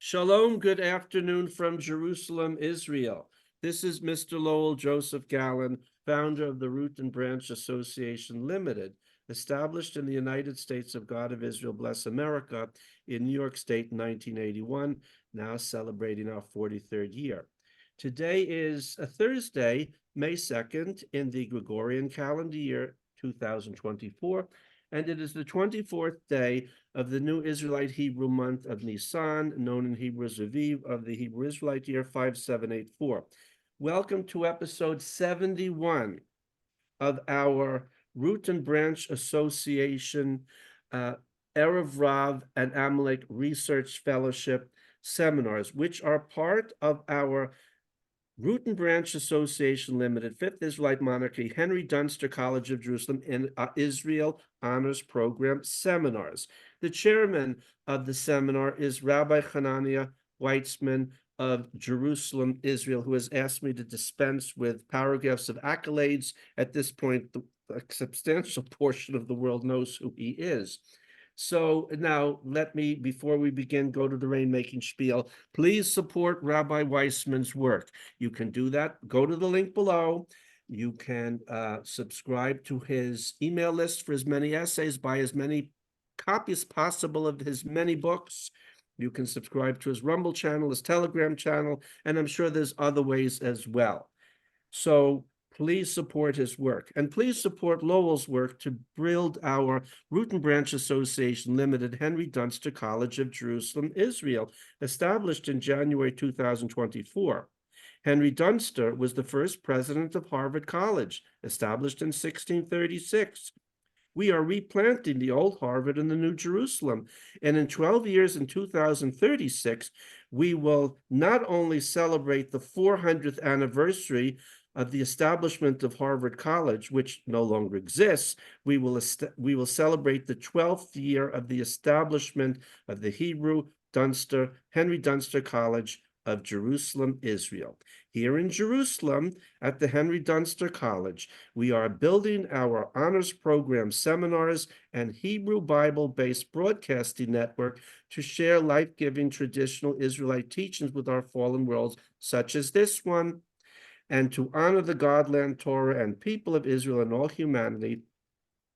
Shalom, good afternoon from Jerusalem, Israel. This is Mr. Lowell Joseph Gallen, founder of the Root and Branch Association Limited, established in the United States of God of Israel, bless America, in New York State in 1981, now celebrating our 43rd year. Today is a Thursday, May 2nd, in the Gregorian calendar year 2024, and it is the 24th day of the new Israelite Hebrew month of Nisan, known in Hebrew as Aviv, of the Hebrew Israelite year 5784. Welcome to episode 71 of our Root and Branch Association Erev Rav and Amalek Research Fellowship seminars, which are part of our Root and Branch Association Limited, Fifth Israelite Monarchy, Henry Dunster College of Jerusalem, and Israel Honors Program seminars. The chairman of the seminar is Rabbi Hananiah Weitzman of Jerusalem, Israel, who has asked me to dispense with paragraphs of accolades. At this point, a substantial portion of the world knows who he is. So now let me, before we begin, go to the rainmaking spiel. Please support Rabbi Weissman's work. You can do that. Go to the link below. You can subscribe to his email list for as many essays, buy as many copies possible of his many books. You can subscribe to his Rumble channel, his Telegram channel, and I'm sure there's other ways as well. So please support his work, and please support Lowell's work to build our Root and Branch Association Limited, Henry Dunster College of Jerusalem, Israel, established in January 2024. Henry Dunster was the first president of Harvard College, established in 1636. We are replanting the old Harvard and the New Jerusalem. And in 12 years, in 2036, we will not only celebrate the 400th anniversary of the establishment of Harvard College, which no longer exists, we will celebrate the 12th year of the establishment of the Henry Dunster College of Jerusalem, Israel. Here in Jerusalem, at the Henry Dunster College, we are building our honors program seminars and Hebrew Bible-based broadcasting network to share life-giving traditional Israelite teachings with our fallen worlds, such as this one, and to honor the Godland Torah and people of Israel and all humanity.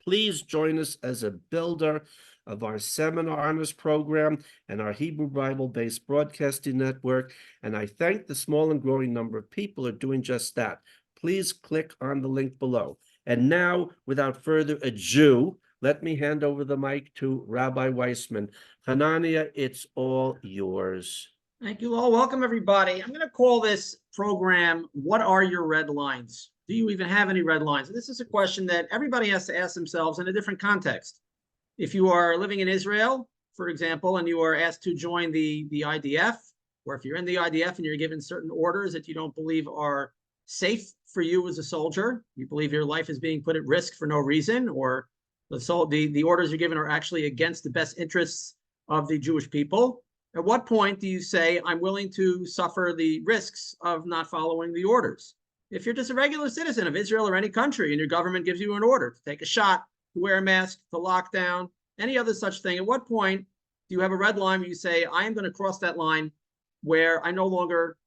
Please join us as a builder of our seminar honors program and our Hebrew Bible-based broadcasting network. And I thank the small and growing number of people who are doing just that. Please click on the link below. And now, without further ado, let me hand over the mic to Rabbi Weissman. Hananiah, it's all yours. Thank you all. Welcome, everybody. I'm going to call this program, What Are Your Red Lines? Do you even have any red lines? And this is a question that everybody has to ask themselves in a different context. If you are living in Israel, for example, and you are asked to join the IDF, or if you're in the IDF and you're given certain orders that you don't believe are safe for you as a soldier, you believe your life is being put at risk for no reason, or the orders you're given are actually against the best interests of the Jewish people, at what point do you say, I'm willing to suffer the risks of not following the orders? If you're just a regular citizen of Israel or any country and your government gives you an order to take a shot, to wear a mask, to lock down, any other such thing, at what point do you have a red line where you say, I am going to cross that line where I no longer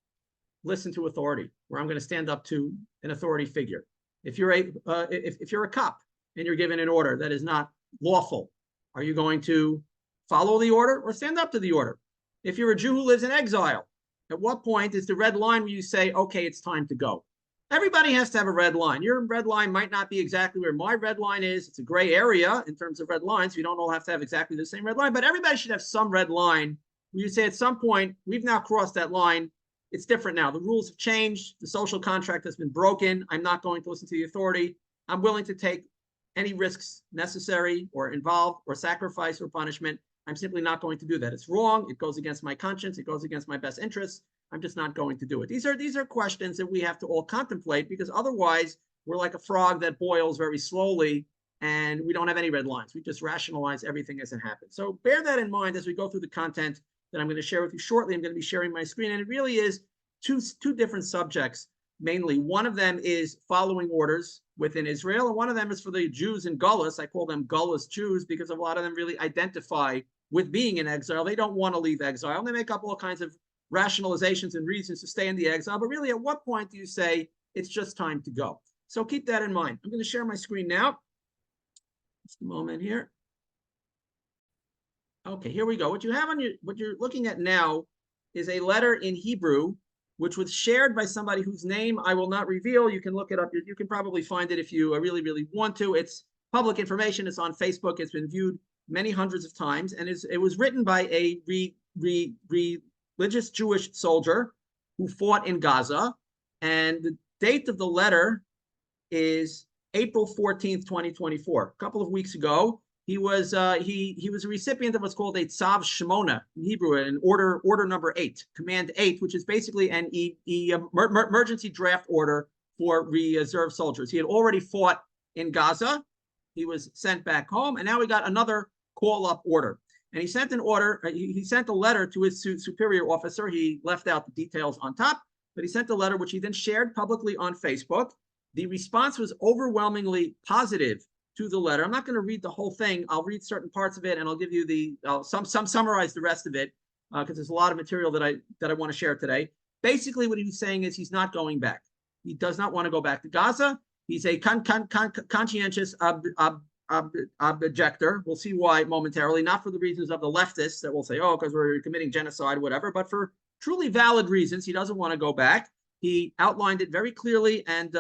listen to authority, where I'm going to stand up to an authority figure? If you're a cop and you're given an order that is not lawful, are you going to follow the order or stand up to the order? If you're a Jew who lives in exile, at what point is the red line where you say, okay, it's time to go? Everybody has to have a red line. Your red line might not be exactly where my red line is. It's a gray area in terms of red lines. We don't all have to have exactly the same red line, but everybody should have some red line where you say at some point, we've now crossed that line. It's different now. The rules have changed. The social contract has been broken. I'm not going to listen to the authority. I'm willing to take any risks necessary or involved or sacrifice or punishment. I'm simply not going to do that. It's wrong. It goes against my conscience. It goes against my best interests. I'm just not going to do it. These are questions that we have to all contemplate, because otherwise we're like a frog that boils very slowly and we don't have any red lines. We just rationalize everything as it happens. So bear that in mind as we go through the content that I'm going to share with you shortly. I'm going to be sharing my screen, and it really is two different subjects mainly. One of them is following orders within Israel, and one of them is for the Jews in Gullus. I call them Gullus Jews because a lot of them really identify with being in exile. They don't want to leave exile. They make up all kinds of rationalizations and reasons to stay in the exile. But really, at what point do you say it's just time to go? So keep that in mind. I'm going to share my screen now. Just a moment here. Okay, here we go. What you're looking at now is a letter in Hebrew, which was shared by somebody whose name I will not reveal. You can look it up. You can probably find it if you really, really want to. It's public information. It's on Facebook. It's been viewed many hundreds of times, and it was written by a religious Jewish soldier who fought in Gaza. And the date of the letter is April 14th, 2024. A couple of weeks ago, he was a recipient of what's called a Tzav Shemona in Hebrew, an order number 8, command 8, which is basically an emergency draft order for reserve soldiers. He had already fought in Gaza. He was sent back home, and now we got another call-up order. And he sent an order. He sent a letter to his superior officer. He left out the details on top, but he sent a letter which he then shared publicly on Facebook. The response was overwhelmingly positive to the letter. I'm not going to read the whole thing. I'll read certain parts of it, and I'll give you some summarize the rest of it because there's a lot of material that I want to share today. Basically, what he's saying is he's not going back. He does not want to go back to Gaza. He's a conscientious objector. We'll see why momentarily, not for the reasons of the leftists that will say, oh, because we're committing genocide, whatever, but for truly valid reasons. He doesn't want to go back. He outlined it very clearly and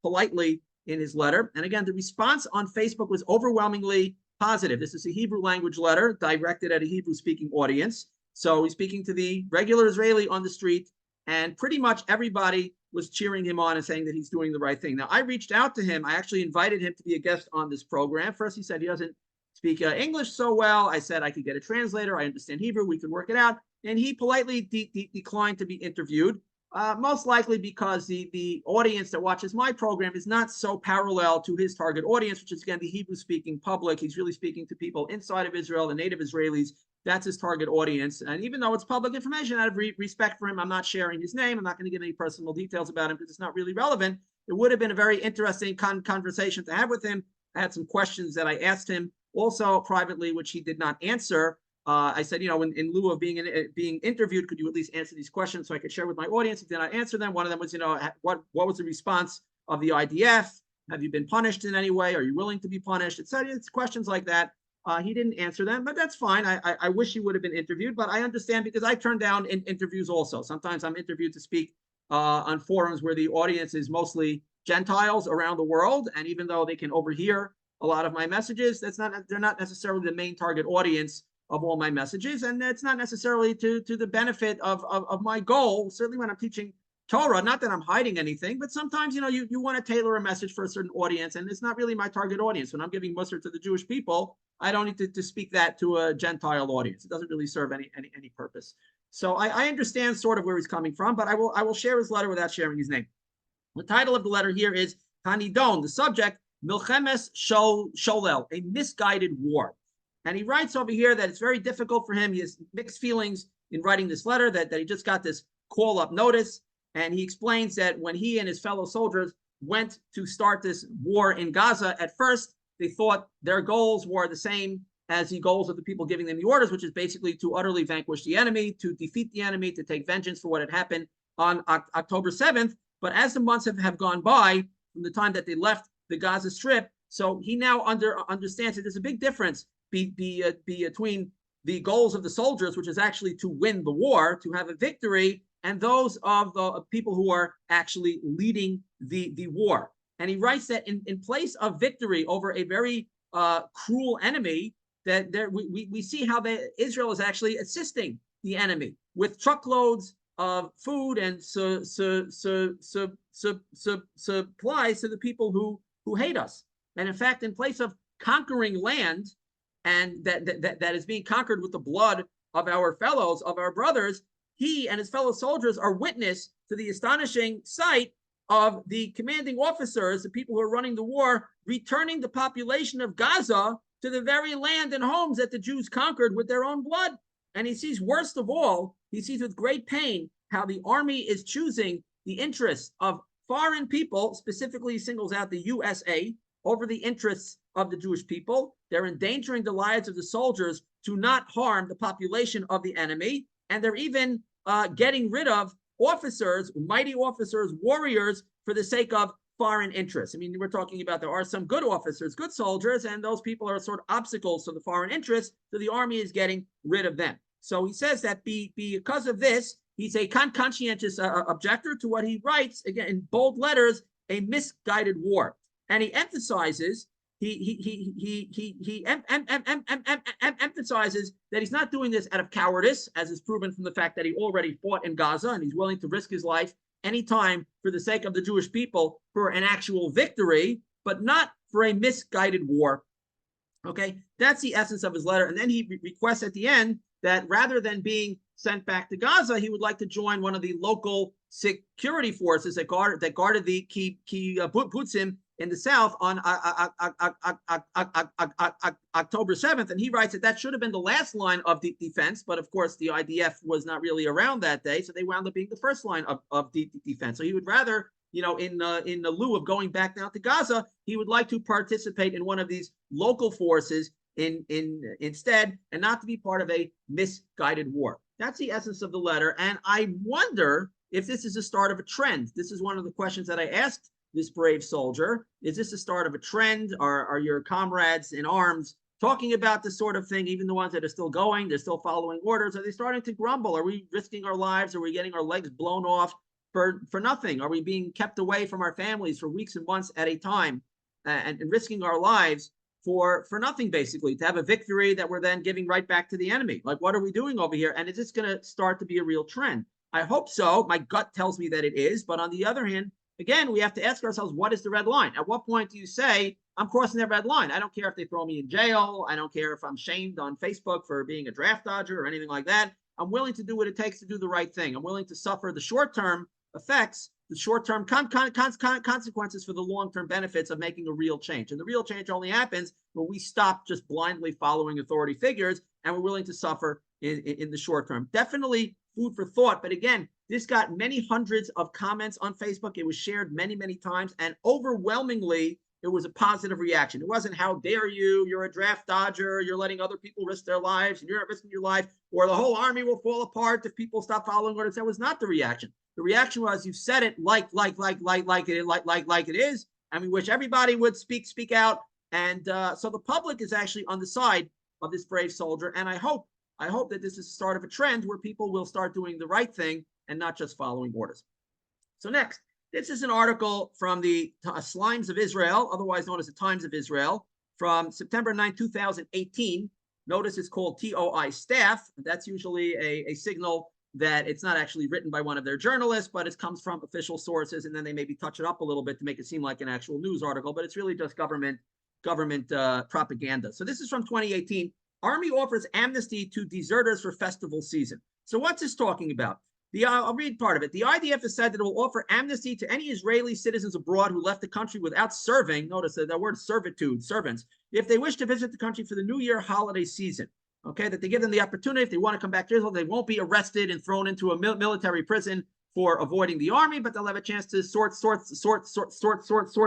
politely in his letter. And again, the response on Facebook was overwhelmingly positive. This is a Hebrew language letter directed at a Hebrew-speaking audience. So he's speaking to the regular Israeli on the street, and pretty much everybody was cheering him on and saying that he's doing the right thing. Now, I reached out to him. I actually invited him to be a guest on this program. First, he said he doesn't speak English so well. I said I could get a translator. I understand Hebrew. We could work it out. And he politely declined to be interviewed. Most likely because the audience that watches my program is not so parallel to his target audience, which is, again, the Hebrew-speaking public. He's really speaking to people inside of Israel, the native Israelis. That's his target audience. And even though it's public information, out of respect for him, I'm not sharing his name. I'm not going to give any personal details about him because it's not really relevant. It would have been a very interesting conversation to have with him. I had some questions that I asked him also privately, which he did not answer. I said, in lieu of being interviewed, could you at least answer these questions so I could share with my audience? He did not answer them. One of them was, what was the response of the IDF? Have you been punished in any way? Are you willing to be punished? It's questions like that. He didn't answer them, but that's fine. I wish he would have been interviewed, but I understand because I turn down interviews also. Sometimes I'm interviewed to speak on forums where the audience is mostly Gentiles around the world, and even though they can overhear a lot of my messages, they're not necessarily the main target audience of all my messages, and it's not necessarily to the benefit of my goal. Certainly when I'm teaching Torah, not that I'm hiding anything, but sometimes you want to tailor a message for a certain audience, and it's not really my target audience. When I'm giving Musar to the Jewish people, I don't need to speak that to a Gentile audience. It doesn't really serve any purpose. So I understand sort of where he's coming from, but I will share his letter without sharing his name. The title of the letter here is Hanidon. The subject, Milchemes Sholel, a misguided war. And he writes over here that it's very difficult for him. He has mixed feelings in writing this letter, that he just got this call-up notice. And he explains that when he and his fellow soldiers went to start this war in Gaza, at first, they thought their goals were the same as the goals of the people giving them the orders, which is basically to utterly vanquish the enemy, to defeat the enemy, to take vengeance for what had happened on October 7th. But as the months have gone by from the time that they left the Gaza Strip, so he now understands that there's a big difference between the goals of the soldiers, which is actually to win the war, to have a victory, and those of the people who are actually leading the war. And he writes that in place of victory over a very cruel enemy, that we see how Israel is actually assisting the enemy with truckloads of food and supplies to the people who hate us. And in fact, in place of conquering land, and that is being conquered with the blood of our fellows, of our brothers, he and his fellow soldiers are witness to the astonishing sight of the commanding officers, the people who are running the war, returning the population of Gaza to the very land and homes that the Jews conquered with their own blood. And he sees, worst of all, he sees with great pain how the army is choosing the interests of foreign people, specifically singles out the USA, over the interests of the Jewish people. They're endangering the lives of the soldiers to not harm the population of the enemy, and they're even getting rid of officers, mighty officers, warriors, for the sake of foreign interests. I mean, we're talking about there are some good officers, good soldiers, and those people are sort of obstacles to the foreign interests, so the army is getting rid of them. So he says that because of this, he's a conscientious objector to what he writes, again, in bold letters, a misguided war. And he emphasizes emphasizes that he's not doing this out of cowardice, as is proven from the fact that he already fought in Gaza and he's willing to risk his life anytime for the sake of the Jewish people for an actual victory, but not for a misguided war. Okay, that's the essence of his letter. And then he requests at the end that rather than being sent back to Gaza, he would like to join one of the local security forces that guarded the key Butsim in the south on October 7th. And he writes that should have been the last line of the defense, but of course the IDF was not really around that day, so they wound up being the first line of the defense. So he would rather, in the lieu of going back down to Gaza, he would like to participate in one of these local forces instead, and not to be part of a misguided war. That's the essence of the letter. And I wonder if this is the start of a trend. This is one of the questions that I asked this brave soldier. Is this the start of a trend? Are your comrades in arms talking about this sort of thing, even the ones that are still going, they're still following orders? Are they starting to grumble? Are we risking our lives? Are we getting our legs blown off for nothing? Are we being kept away from our families for weeks and months at a time and risking our lives for nothing, basically, to have a victory that we're then giving right back to the enemy? Like, what are we doing over here? And is this going to start to be a real trend? I hope so. My gut tells me that it is. But on the other hand, again, we have to ask ourselves, what is the red line? At what point do you say, I'm crossing that red line? I don't care if they throw me in jail. I don't care if I'm shamed on Facebook for being a draft dodger or anything like that. I'm willing to do what it takes to do the right thing. I'm willing to suffer the short-term effects, the short-term consequences for the long-term benefits of making a real change. And the real change only happens when we stop just blindly following authority figures and we're willing to suffer in the short term. Definitely food for thought. But again, this got many hundreds of comments on Facebook. It was shared many, many times. And overwhelmingly, it was a positive reaction. It wasn't, how dare you, you're a draft dodger, you're letting other people risk their lives, and you're not risking your life, or the whole army will fall apart if people stop following orders. That was not the reaction. The reaction was, you said it like it is, and we wish everybody would speak out. And so the public is actually on the side of this brave soldier. And I hope that this is the start of a trend where people will start doing the right thing and not just following orders. So next, this is an article from the Slimes of Israel, otherwise known as the Times of Israel, from September 9, 2018. Notice it's called TOI staff. That's usually a signal that it's not actually written by one of their journalists, but it comes from official sources, and then they maybe touch it up a little bit to make it seem like an actual news article, but it's really just government propaganda. So this is from 2018. Army offers amnesty to deserters for festival season. So what's this talking about? I'll read part of it. The IDF has said that it will offer amnesty to any Israeli citizens abroad who left the country without serving, notice that word servitude, servants, if they wish to visit the country for the New Year holiday season. Okay, that they give them the opportunity, if they want to come back to Israel, they won't be arrested and thrown into a military prison for avoiding the army, but they'll have a chance to sort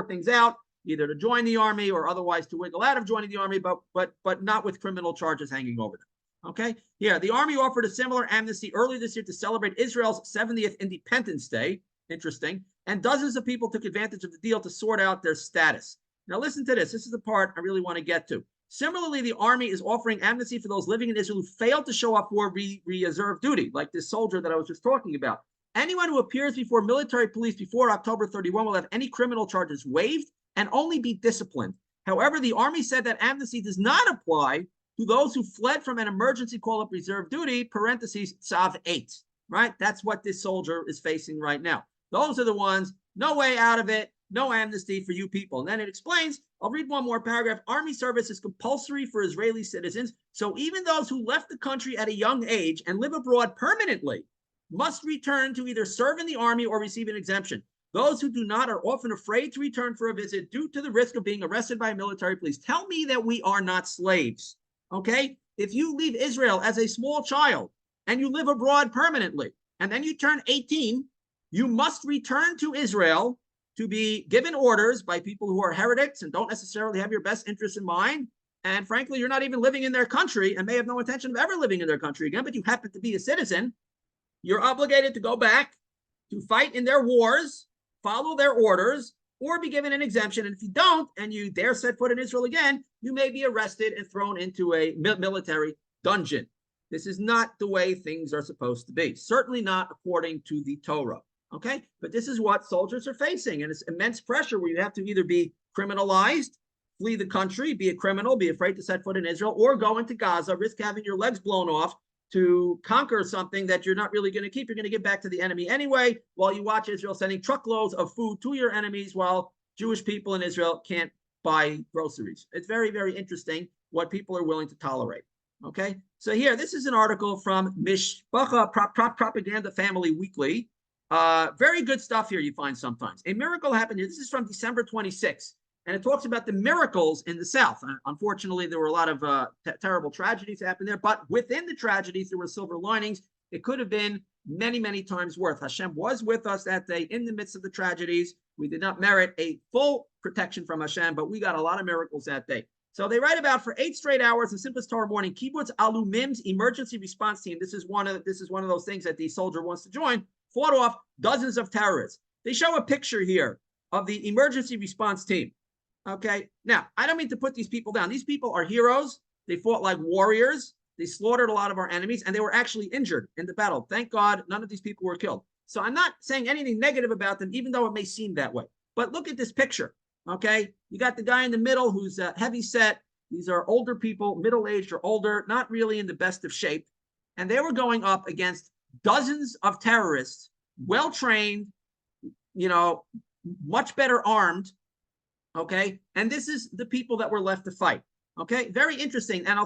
things out, either to join the army or otherwise to wiggle out of joining the army, but not with criminal charges hanging over them. Okay, yeah, the army offered a similar amnesty earlier this year to celebrate Israel's 70th Independence Day. Interesting. And dozens of people took advantage of the deal to sort out their status. Now listen to this. This is the part I really want to get to. Similarly, the army is offering amnesty for those living in Israel who failed to show up for reserve duty, like this soldier that I was just talking about. Anyone who appears before military police before October 31 will have any criminal charges waived and only be disciplined. However, the army said that amnesty does not apply to those who fled from an emergency call-up reserve duty, parentheses, Tzav 8, right? That's what this soldier is facing right now. Those are the ones, no way out of it, no amnesty for you people. And then it explains, I'll read one more paragraph. Army service is compulsory for Israeli citizens, so even those who left the country at a young age and live abroad permanently must return to either serve in the army or receive an exemption. Those who do not are often afraid to return for a visit due to the risk of being arrested by military police. Tell me that we are not slaves, okay? If you leave Israel as a small child and you live abroad permanently, and then you turn 18, you must return to Israel to be given orders by people who are heretics and don't necessarily have your best interests in mind, and frankly, you're not even living in their country and may have no intention of ever living in their country again, but you happen to be a citizen, you're obligated to go back to fight in their wars, follow their orders, or be given an exemption. And if you don't, and you dare set foot in Israel again, you may be arrested and thrown into a military dungeon. This is not the way things are supposed to be. Certainly not according to the Torah. Okay, but this is what soldiers are facing, and it's immense pressure where you have to either be criminalized, flee the country, be a criminal, be afraid to set foot in Israel, or go into Gaza, risk having your legs blown off to conquer something that you're not really going to keep. You're going to give back to the enemy anyway, while you watch Israel sending truckloads of food to your enemies while Jewish people in Israel can't buy groceries. It's very, very interesting what people are willing to tolerate. Okay, so here, this is an article from Mishpacha Propaganda Family Weekly. Very good stuff here you find sometimes. A miracle happened here. This is from December 26th, and it talks about the miracles in the South. Unfortunately, there were a lot of terrible tragedies happen there, but within the tragedies, there were silver linings. It could have been many, many times worth. Hashem was with us that day in the midst of the tragedies. We did not merit a full protection from Hashem, but we got a lot of miracles that day. So they write about for 8 straight hours in Simchas Torah morning, Kibbutz Alumim's emergency response team. This is one of those things that the soldier wants to join. Fought off dozens of terrorists. They show a picture here of the emergency response team. Okay, now I don't mean to put these people down. These people are heroes. They fought like warriors. They slaughtered a lot of our enemies, and they were actually injured in the battle. Thank God none of these people were killed. So I'm not saying anything negative about them, even though it may seem that way. But look at this picture. Okay, you got the guy in the middle who's heavy set. These are older people, middle-aged or older, not really in the best of shape. And they were going up against dozens of terrorists, well-trained, much better armed. Okay, and this is the people that were left to fight. Okay, very interesting, and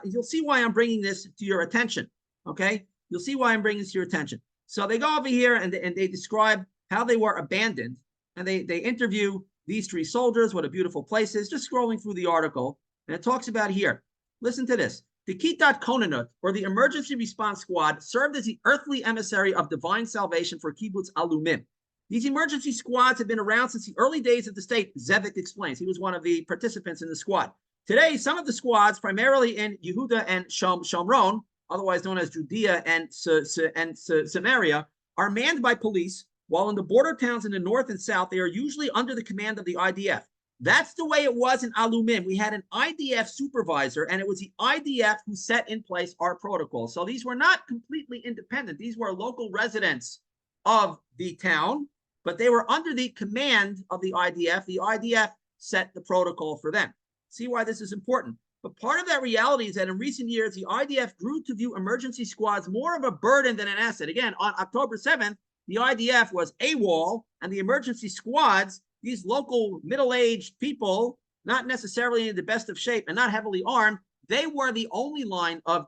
you'll see why I'm bringing this to your attention. Okay, you'll see why I'm bringing this to your attention. So they go over here and they describe how they were abandoned, and they interview these 3 soldiers. What a beautiful place is. Just scrolling through the article, and it talks about here. Listen to this. The Kitat Konanut, or the Emergency Response Squad, served as the earthly emissary of divine salvation for Kibbutz Alumim. These emergency squads have been around since the early days of the state, Zevik explains. He was one of the participants in the squad. Today, some of the squads, primarily in Yehuda and Shomron, otherwise known as Judea and Samaria, are manned by police, while in the border towns in the north and south, they are usually under the command of the IDF. That's the way it was in Alumim. We had an IDF supervisor, and it was the IDF who set in place our protocol. So these were not completely independent. These were local residents of the town, but they were under the command of the IDF. The IDF set the protocol for them. See why this is important. But part of that reality is that in recent years, the IDF grew to view emergency squads more of a burden than an asset. Again, on October 7th, the IDF was AWOL, and the emergency squads, these local middle-aged people, not necessarily in the best of shape and not heavily armed, they were the only line of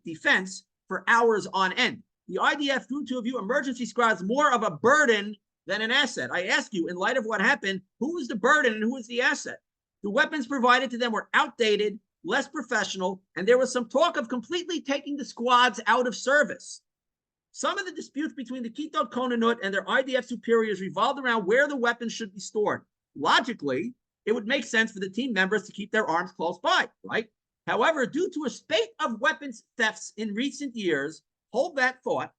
defense for hours on end. The IDF grew to view emergency squads more of a burden than an asset. I ask you, in light of what happened, who was the burden and who was the asset? The weapons provided to them were outdated, less professional, and there was some talk of completely taking the squads out of service. Some of the disputes between the Kitot Konanut and their IDF superiors revolved around where the weapons should be stored. Logically, it would make sense for the team members to keep their arms close by, right? However, due to a spate of weapons thefts in recent years, hold that thought,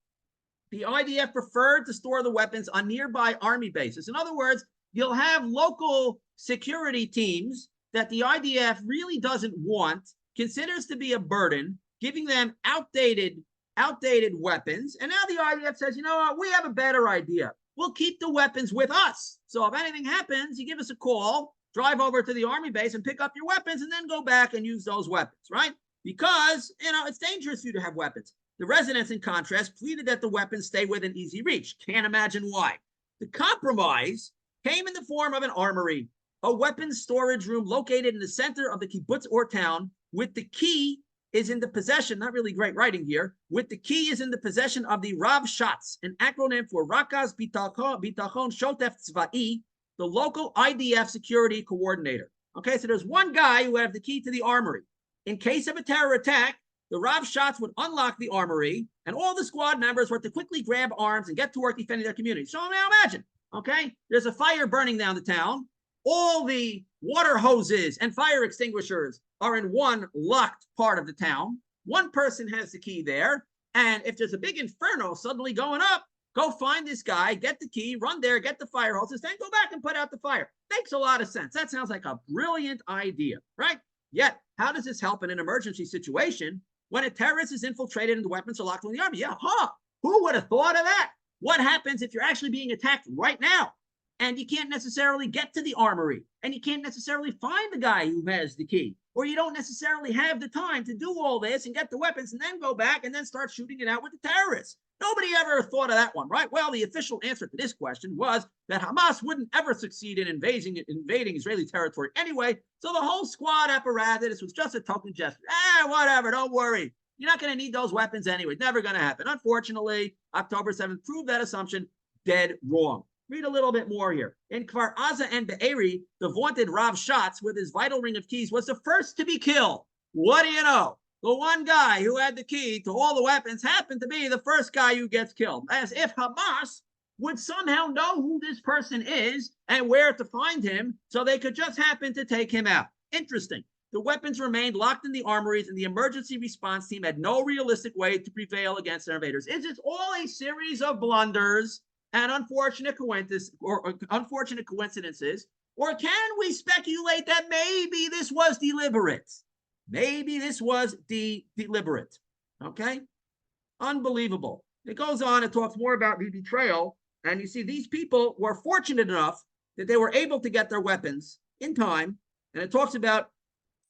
the IDF preferred to store the weapons on nearby army bases. In other words, you'll have local security teams that the IDF really doesn't want, considers to be a burden, giving them outdated weapons. And now the IDF says, you know what, we have a better idea. We'll keep the weapons with us. So if anything happens, you give us a call, drive over to the army base and pick up your weapons and then go back and use those weapons, right? Because, it's dangerous for you to have weapons. The residents, in contrast, pleaded that the weapons stay within easy reach. Can't imagine why. The compromise came in the form of an armory, a weapons storage room located in the center of the kibbutz or town, with the key is in the possession, not really great writing here, with the key is in the possession of the Rav Shatz, an acronym for Rakaz Bitachon Shotef Tzva'i, the local IDF security coordinator. Okay, so there's one guy who would have the key to the armory. In case of a terror attack, the Rav Shatz would unlock the armory, and all the squad members were to quickly grab arms and get to work defending their community. So now imagine, okay, there's a fire burning down the town. All the water hoses and fire extinguishers are in one locked part of the town. One person has the key there. And if there's a big inferno suddenly going up, go find this guy, get the key, run there, get the fire hoses, then go back and put out the fire. Makes a lot of sense. That sounds like a brilliant idea, right? Yet, how does this help in an emergency situation when a terrorist is infiltrated and the weapons are locked in the army? Yeah, who would have thought of that? What happens if you're actually being attacked right now and you can't necessarily get to the armory and you can't necessarily find the guy who has the key, or you don't necessarily have the time to do all this and get the weapons and then go back and then start shooting it out with the terrorists? Nobody ever thought of that one, right? Well, the official answer to this question was that Hamas wouldn't ever succeed in invading Israeli territory anyway, so the whole squad apparatus was just a token gesture. Whatever, don't worry. You're not going to need those weapons anyway. Never going to happen. Unfortunately, October 7th proved that assumption dead wrong. Read a little bit more here. In Kfar Aza and Be'eri, the vaunted Rav Shatz with his vital ring of keys was the first to be killed. What do you know? The one guy who had the key to all the weapons happened to be the first guy who gets killed. As if Hamas would somehow know who this person is and where to find him, so they could just happen to take him out. Interesting. The weapons remained locked in the armories, and the emergency response team had no realistic way to prevail against their invaders. Is this all a series of blunders and unfortunate coincidences, or can we speculate that maybe this was deliberate? Maybe this was deliberate. Okay? Unbelievable. It goes on and talks more about the betrayal, and you see these people were fortunate enough that they were able to get their weapons in time, and it talks about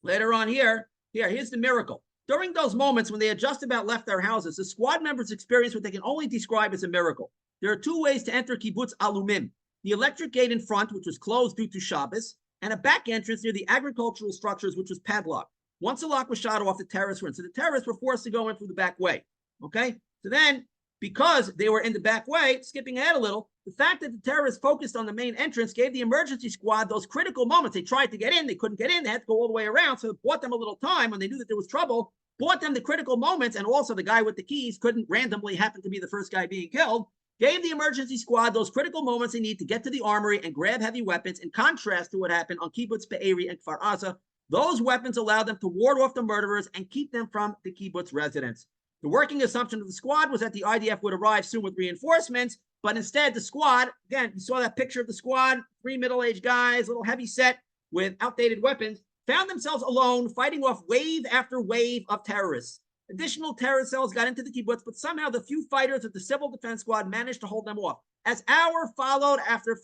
later on here's the miracle. During those moments when they had just about left their houses, the squad members experienced what they can only describe as a miracle. There are two ways to enter Kibbutz Alumim: the electric gate in front, which was closed due to Shabbos, and a back entrance near the agricultural structures, which was padlocked. Once the lock was shot off, the terrorists were in. So the terrorists were forced to go in through the back way. Okay? So then, because they were in the back way, skipping ahead a little, the fact that the terrorists focused on the main entrance gave the emergency squad those critical moments. They tried to get in, they couldn't get in, they had to go all the way around. So it bought them a little time when they knew that there was trouble, bought them the critical moments, and also the guy with the keys couldn't randomly happen to be the first guy being killed. Gave the emergency squad those critical moments they need to get to the armory and grab heavy weapons, in contrast to what happened on Kibbutz Be'eri and Kfar Aza. Those weapons allowed them to ward off the murderers and keep them from the kibbutz residents. The working assumption of the squad was that the IDF would arrive soon with reinforcements, but instead the squad, again, you saw that picture of the squad, 3 middle-aged guys, a little heavy set with outdated weapons, found themselves alone fighting off wave after wave of terrorists. Additional terror cells got into the kibbutz, but somehow the few fighters of the civil defense squad managed to hold them off. As hour followed after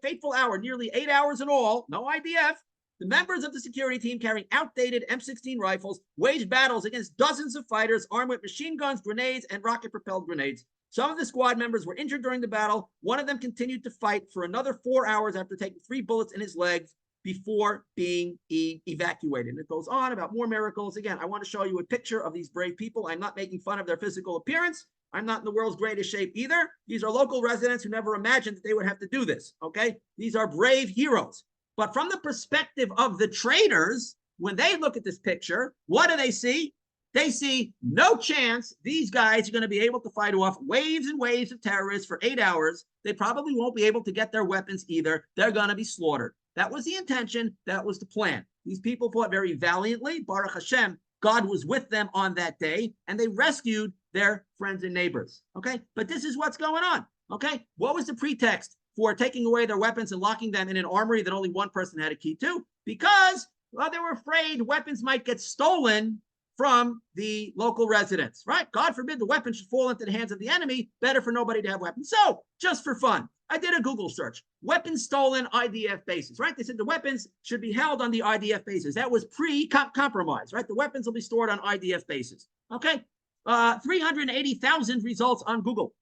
fateful hour, nearly 8 hours in all, no IDF, the members of the security team carrying outdated M16 rifles waged battles against dozens of fighters armed with machine guns, grenades, and rocket-propelled grenades. Some of the squad members were injured during the battle. One of them continued to fight for another 4 hours after taking 3 bullets in his legs before being evacuated. And it goes on about more miracles. Again, I want to show you a picture of these brave people. I'm not making fun of their physical appearance. I'm not in the world's greatest shape either. These are local residents who never imagined that they would have to do this, okay? These are brave heroes. But from the perspective of the traitors, when they look at this picture, what do they see? They see no chance these guys are going to be able to fight off waves and waves of terrorists for 8 hours. They probably won't be able to get their weapons either. They're going to be slaughtered. That was the intention. That was the plan. These people fought very valiantly. Baruch Hashem, God was with them on that day, and they rescued their friends and neighbors. Okay? But this is what's going on. Okay? What was the pretext for taking away their weapons and locking them in an armory that only one person had a key to? Because, well, they were afraid weapons might get stolen from the local residents, right? God forbid the weapon should fall into the hands of the enemy. Better for nobody to have weapons. So, just for fun, I did a Google search. Weapons stolen IDF bases, right? They said the weapons should be held on the IDF bases. That was pre-compromise, right? The weapons will be stored on IDF bases. Okay? 380,000 results on Google.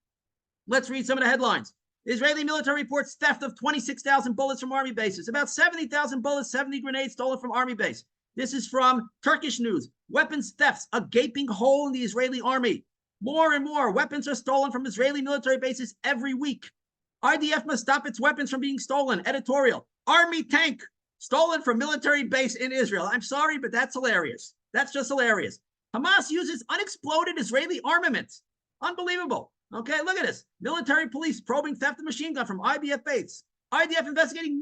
Let's read some of the headlines. The Israeli military reports theft of 26,000 bullets from army bases. About 70,000 bullets, 70 grenades stolen from army base. This is from Turkish news. Weapons thefts, a gaping hole in the Israeli army. More and more weapons are stolen from Israeli military bases every week. IDF must stop its weapons from being stolen. Editorial. Army tank stolen from military base in Israel. I'm sorry, but that's hilarious. That's just hilarious. Hamas uses unexploded Israeli armaments. Unbelievable. Okay, look at this. Military police probing theft of machine gun from IDF base. IDF investigating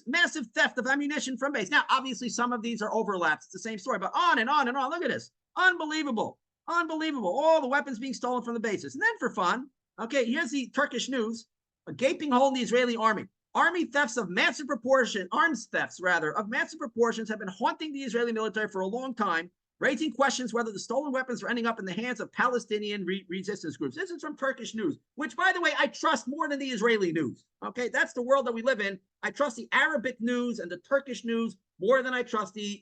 massive theft of ammunition from base. Now, obviously, some of these are overlaps. It's the same story, but on and on and on. Look at this. Unbelievable. Unbelievable. All the weapons being stolen from the bases. And then for fun, okay, here's the Turkish news. A gaping hole in the Israeli army. Army thefts of massive proportion, arms thefts rather, of massive proportions have been haunting the Israeli military for a long time, raising questions whether the stolen weapons are ending up in the hands of Palestinian resistance groups. This is from Turkish news, which, by the way, I trust more than the Israeli news. Okay, that's the world that we live in. I trust the Arabic news and the Turkish news more than I trust the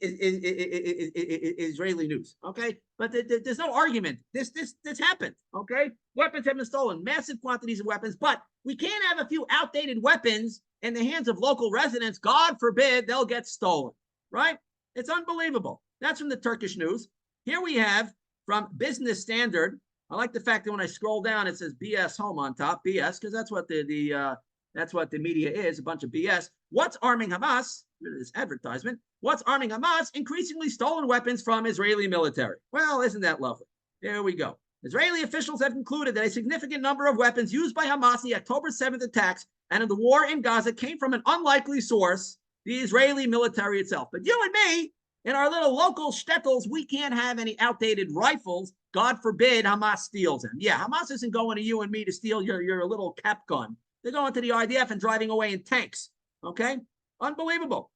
Israeli news. Okay, but there's no argument. This happened. Okay, weapons have been stolen, massive quantities of weapons, but we can't have a few outdated weapons in the hands of local residents. God forbid they'll get stolen. Right? It's unbelievable. That's from the Turkish news. Here we have from Business Standard. I like the fact that when I scroll down, it says BS Home on top. BS, because that's what the media is, a bunch of BS. What's arming Hamas? This advertisement. What's arming Hamas? Increasingly stolen weapons from Israeli military. Well, isn't that lovely? There we go. Israeli officials have concluded that a significant number of weapons used by Hamas in the October 7th attacks and in the war in Gaza came from an unlikely source, the Israeli military itself. But you and me, in our little local shtetls, we can't have any outdated rifles. God forbid Hamas steals them. Yeah, Hamas isn't going to you and me to steal your little cap gun. They're going to the IDF and driving away in tanks. Okay? Unbelievable.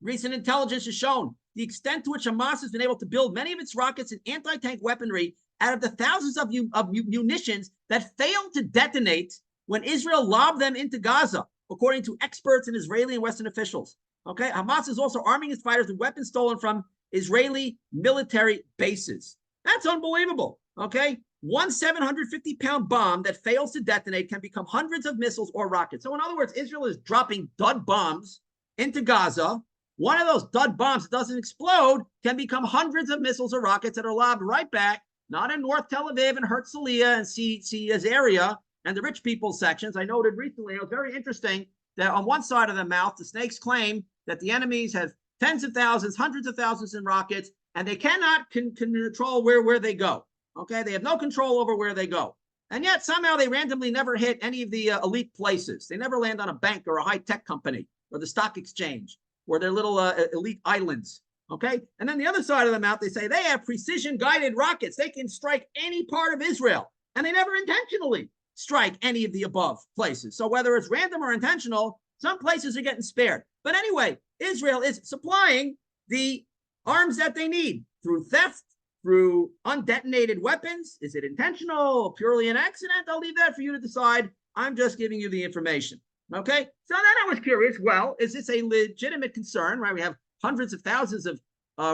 Recent intelligence has shown the extent to which Hamas has been able to build many of its rockets and anti-tank weaponry out of the thousands of munitions that failed to detonate when Israel lobbed them into Gaza, according to experts and Israeli and Western officials. Okay, Hamas is also arming its fighters with weapons stolen from Israeli military bases. That's unbelievable. Okay, one 750-pound bomb that fails to detonate can become hundreds of missiles or rockets. So in other words, Israel is dropping dud bombs into Gaza. One of those dud bombs that doesn't explode can become hundreds of missiles or rockets that are lobbed right back, not in North Tel Aviv and Herzliya and Cia's area and the rich people's sections. I noted recently, it was very interesting that on one side of the mouth, the snakes claim that the enemies have tens of thousands, hundreds of thousands in rockets, and they cannot control where they go. Okay, they have no control over where they go. And yet somehow they randomly never hit any of the elite places. They never land on a bank or a high-tech company or the stock exchange or their little elite islands. Okay, and then the other side of the mouth, they say they have precision-guided rockets. They can strike any part of Israel, and they never intentionally strike any of the above places. So whether it's random or intentional, some places are getting spared. But anyway, Israel is supplying the arms that they need through theft, through undetonated weapons. Is it intentional, purely an accident? I'll leave that for you to decide. I'm just giving you the information. Okay? So then I was curious, well, is this a legitimate concern, right? We have hundreds of thousands of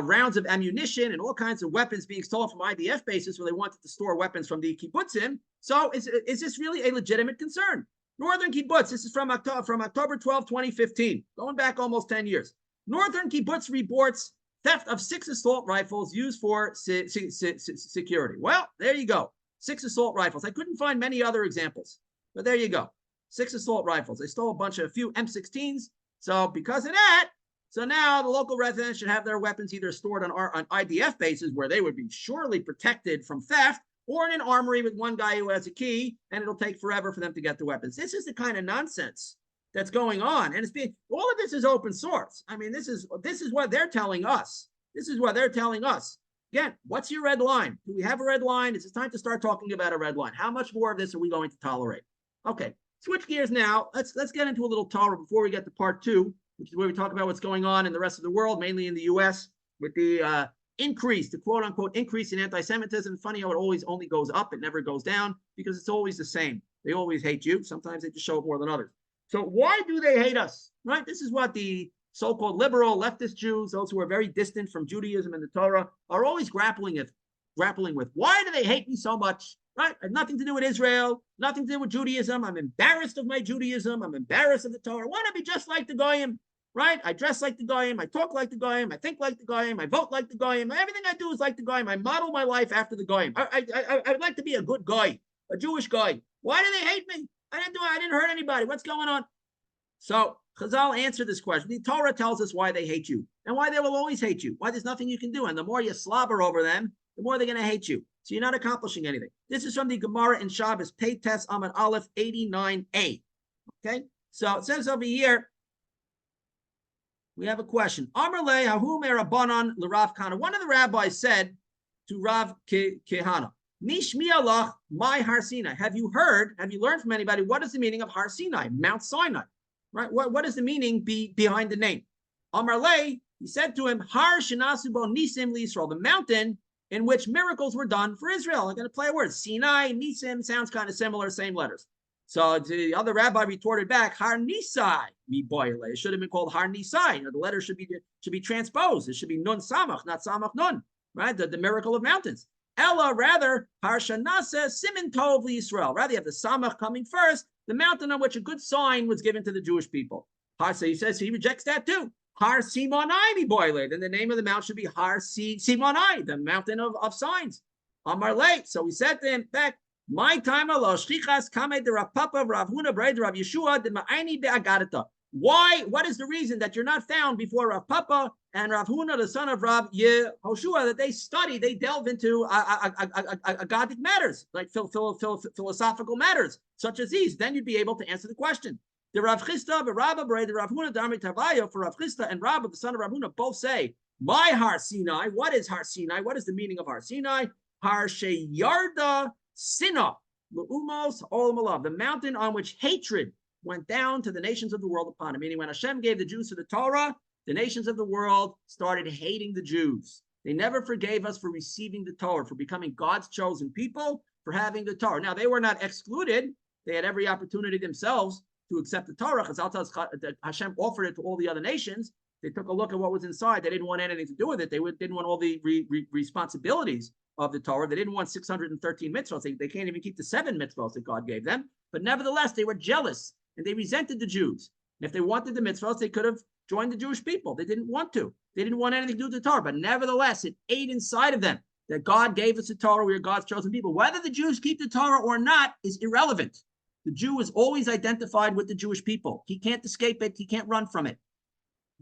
rounds of ammunition and all kinds of weapons being stolen from IDF bases where they wanted to store weapons from the kibbutzim. So is this really a legitimate concern? Northern kibbutz, this is from October 12, 2015, going back almost 10 years. Northern kibbutz reports theft of 6 assault rifles used for security. Well, there you go. 6 assault rifles. I couldn't find many other examples, but there you go. 6 assault rifles. They stole a few M16s. So because of that, so now the local residents should have their weapons either stored on IDF bases where they would be surely protected from theft, or in an armory with one guy who has a key, and it'll take forever for them to get the weapons. This is the kind of nonsense that's going on, and all of this is open source. I mean, this is what they're telling us. This is what they're telling us. Again, what's your red line? Do we have a red line? Is it time to start talking about a red line? How much more of this are we going to tolerate? Okay, switch gears now. Let's get into a little Torah before we get to part 2, which is where we talk about what's going on in the rest of the world, mainly in the U.S., with the increase, the quote-unquote increase in anti-Semitism. Funny how it always only goes up. It never goes down because it's always the same. They always hate you. Sometimes they just show it more than others. So why do they hate us, right? This is what the so-called liberal leftist Jews, those who are very distant from Judaism and the Torah, are always grappling with. Why do they hate me so much, right? It has nothing to do with Israel, nothing to do with Judaism. I'm embarrassed of my Judaism. I'm embarrassed of the Torah. I want to be just like the Goyim. Right? I dress like the Goyim, I talk like the Goyim, I think like the Goyim, I vote like the Goyim. Everything I do is like the Goyim. I model my life after the Goyim. I would like to be a good guy, a Jewish guy. Why do they hate me? I didn't hurt anybody. What's going on? So Chazal answered this question. The Torah tells us why they hate you and why they will always hate you. Why there's nothing you can do. And the more you slobber over them, the more they're going to hate you. So you're not accomplishing anything. This is from the Gemara in Shabbos, Pei Tes Amud Aleph 89a. Okay? So it says over here, we have a question. Amalek, Hahu Merabanan L'Rav Kahana. One of the rabbis said to Rav Kahana, Mishmi Allah, my Har Sinai. Have you learned from anybody what is the meaning of Har Sinai, Mount Sinai? Right? What is the meaning behind the name? Amalek, he said to him, Har Shenasubo Nisim L'Yisrael, the mountain in which miracles were done for Israel. I'm going to play a word. Sinai, Nisim sounds kind of similar, same letters. So the other rabbi retorted back, Har Nisai, mi boile. It should have been called Har Nisai. The letter should be transposed. It should be Nun Samach, not Samach Nun, right? The miracle of mountains. Ella, rather, Har Shanasa Siman Tov Yisrael. Rather, you have the Samach coming first, the mountain on which a good sign was given to the Jewish people. So he says he rejects that too. Har Simonai mi boile. Then the name of the mount should be Har Simonai, the mountain of signs. Amar late. So we said to him back, my time Allah shchichas kame de Rav Papa Rav Huna Braid Rav Yeshua de ma'ani be'agadata. Why? What is the reason that you're not found before Rav Papa and Rav Huna, the son of Rav Yehoshua, that they delve into agadic matters, like philosophical matters, such as these? Then you'd be able to answer the question. The Rav Chisda, the Rabba Braid, the Rav Huna, Dami Tavayo, for Rav Chisda and Rabba, the son of Rav Huna, both say, my Har Sinai. What is Har Sinai? What is the meaning of Har Sinai? Har Sheyarda Sinah, L'umos Olam Alav, the mountain on which hatred went down to the nations of the world upon it. Meaning, when Hashem gave the Jews to the Torah, the nations of the world started hating the Jews. They never forgave us for receiving the Torah, for becoming God's chosen people, for having the Torah. Now, they were not excluded. They had every opportunity themselves to accept the Torah, because Hashem offered it to all the other nations. They took a look at what was inside. They didn't want anything to do with it. They didn't want all the responsibilities of the Torah. They didn't want 613 mitzvahs. They can't even keep the 7 mitzvahs that God gave them. But nevertheless, they were jealous and they resented the Jews. And if they wanted the mitzvahs, they could have joined the Jewish people. They didn't want to. They didn't want anything to do with the Torah. But nevertheless, it ate inside of them that God gave us the Torah. We are God's chosen people. Whether the Jews keep the Torah or not is irrelevant. The Jew is always identified with the Jewish people. He can't escape it. He can't run from it.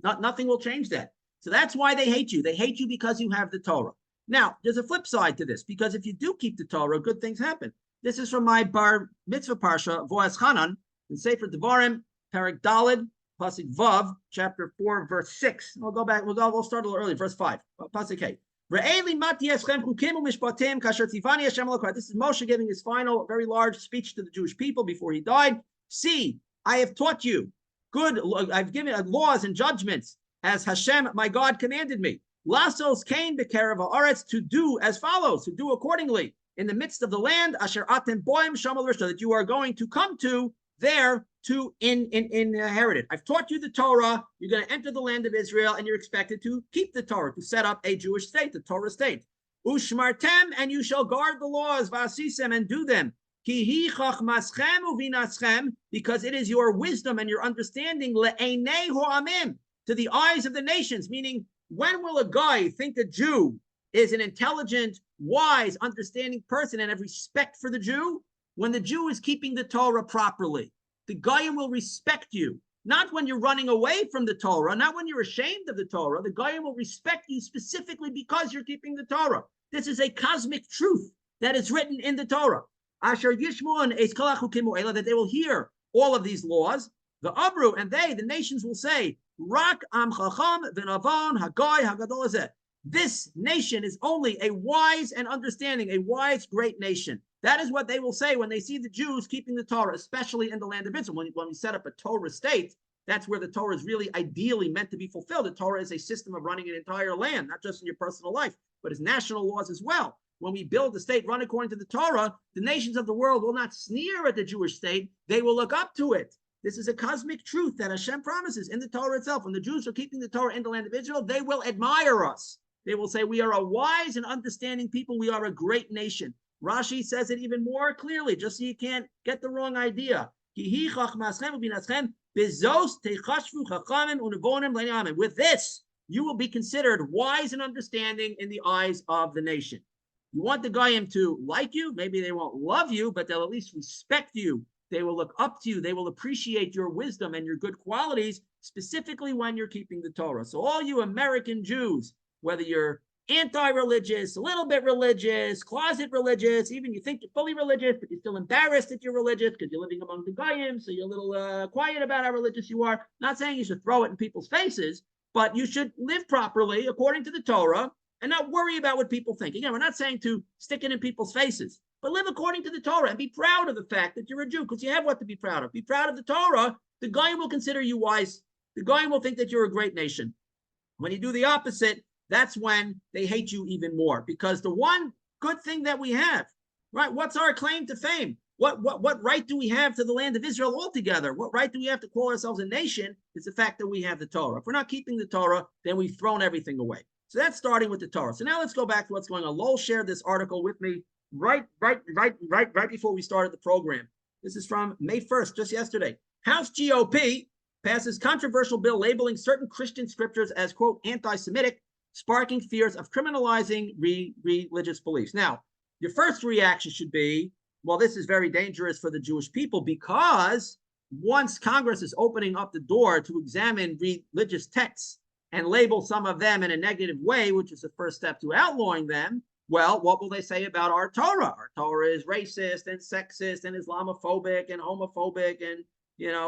Nothing will change that. So that's why they hate you. They hate you because you have the Torah. Now, there's a flip side to this, because if you do keep the Torah, good things happen. This is from my Bar Mitzvah Parsha, Voaz Chanan, in Sefer Devarim, Parak Dalid, Pasuk Vav, chapter 4, verse 6. We'll start a little early, verse 5. Pasuk Hey. This is Moshe giving his final, very large speech to the Jewish people before he died. See, I have taught you I've given laws and judgments as Hashem, my God, commanded me. Lasos kain b'kerev haaretz, to do as follows, to do accordingly in the midst of the land, asher atem boim shamal rishta, that you are going to come to there to inherit it. I've taught you the Torah. You're going to enter the land of Israel, and you're expected to keep the Torah, to set up a Jewish state, the Torah state. Ushmartem, and you shall guard the laws, vasisem, and do them. Ki hi chachmaschem uvinaschem, because it is your wisdom and your understanding, le'enei ho'amim, to the eyes of the nations, meaning, when will a guy think a Jew is an intelligent, wise, understanding person and have respect for the Jew? When the Jew is keeping the Torah properly. The Goyim will respect you, not when you're running away from the Torah, not when you're ashamed of the Torah. The Goyim will respect you specifically because you're keeping the Torah. This is a cosmic truth that is written in the Torah. Asher yishmon es kol hachukim u'ela, that they will hear all of these laws. The Abru, and they, the nations, will say, Rak am chacham v'navon hagoy hagadol hazeh. This nation is only a wise and understanding, a wise, great nation. That is what they will say when they see the Jews keeping the Torah, especially in the land of Israel. When we set up a Torah state, that's where the Torah is really ideally meant to be fulfilled. The Torah is a system of running an entire land, not just in your personal life, but as national laws as well. When we build the state run according to the Torah, the nations of the world will not sneer at the Jewish state. They will look up to it. This is a cosmic truth that Hashem promises in the Torah itself. When the Jews are keeping the Torah in the land of Israel, they will admire us. They will say, we are a wise and understanding people. We are a great nation. Rashi says it even more clearly, just so you can't get the wrong idea. With this, you will be considered wise and understanding in the eyes of the nation. You want the Goyim to like you, maybe they won't love you, but they'll at least respect you. They will look up to you. They will appreciate your wisdom and your good qualities, specifically when you're keeping the Torah. So all you American Jews, whether you're anti-religious, a little bit religious, closet religious, even you think you're fully religious, but you're still embarrassed that you're religious because you're living among the Goyim, so you're a little quiet about how religious you are. Not saying you should throw it in people's faces, but you should live properly according to the Torah and not worry about what people think. Again, we're not saying to stick it in people's faces, but live according to the Torah and be proud of the fact that you're a Jew, because you have what to be proud of. Be proud of the Torah. The Goyim will consider you wise. The Goyim will think that you're a great nation. When you do the opposite, that's when they hate you even more, because the one good thing that we have, right? What's our claim to fame? What right do we have to the land of Israel altogether? What right do we have to call ourselves a nation? Is the fact that we have the Torah. If we're not keeping the Torah, then we've thrown everything away. So that's starting with the Torah. So now let's go back to what's going on. Lowell shared this article with me right before we started the program. This is from May 1st, just yesterday. House GOP passes controversial bill labeling certain Christian scriptures as, quote, anti-Semitic, sparking fears of criminalizing religious beliefs. Now, your first reaction should be, well, this is very dangerous for the Jewish people, because once Congress is opening up the door to examine religious texts and label some of them in a negative way, which is the first step to outlawing them, well, what will they say about our Torah? Our Torah is racist and sexist and Islamophobic and homophobic and,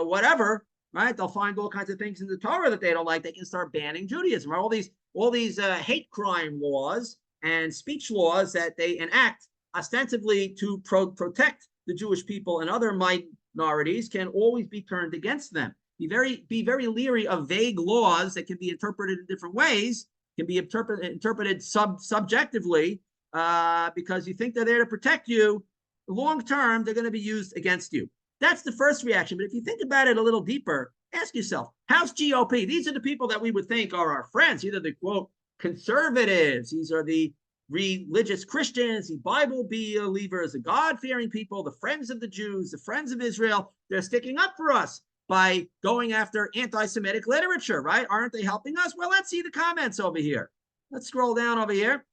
whatever, right? They'll find all kinds of things in the Torah that they don't like. They can start banning Judaism, right? All these hate crime laws and speech laws that they enact ostensibly to protect the Jewish people and other minorities can always be turned against them. Be very leery of vague laws that can be interpreted in different ways, can be interpreted subjectively, because you think they're there to protect you. Long term, they're going to be used against you. That's the first reaction. But if you think about it a little deeper, ask yourself, House GOP, these are the people that we would think are our friends, either the, quote, conservatives, these are the religious Christians, the Bible believers, the God-fearing people, the friends of the Jews, the friends of Israel. They're sticking up for us by going after anti-Semitic literature, right? Aren't they helping us? Well, let's see the comments over here. Let's scroll down over here.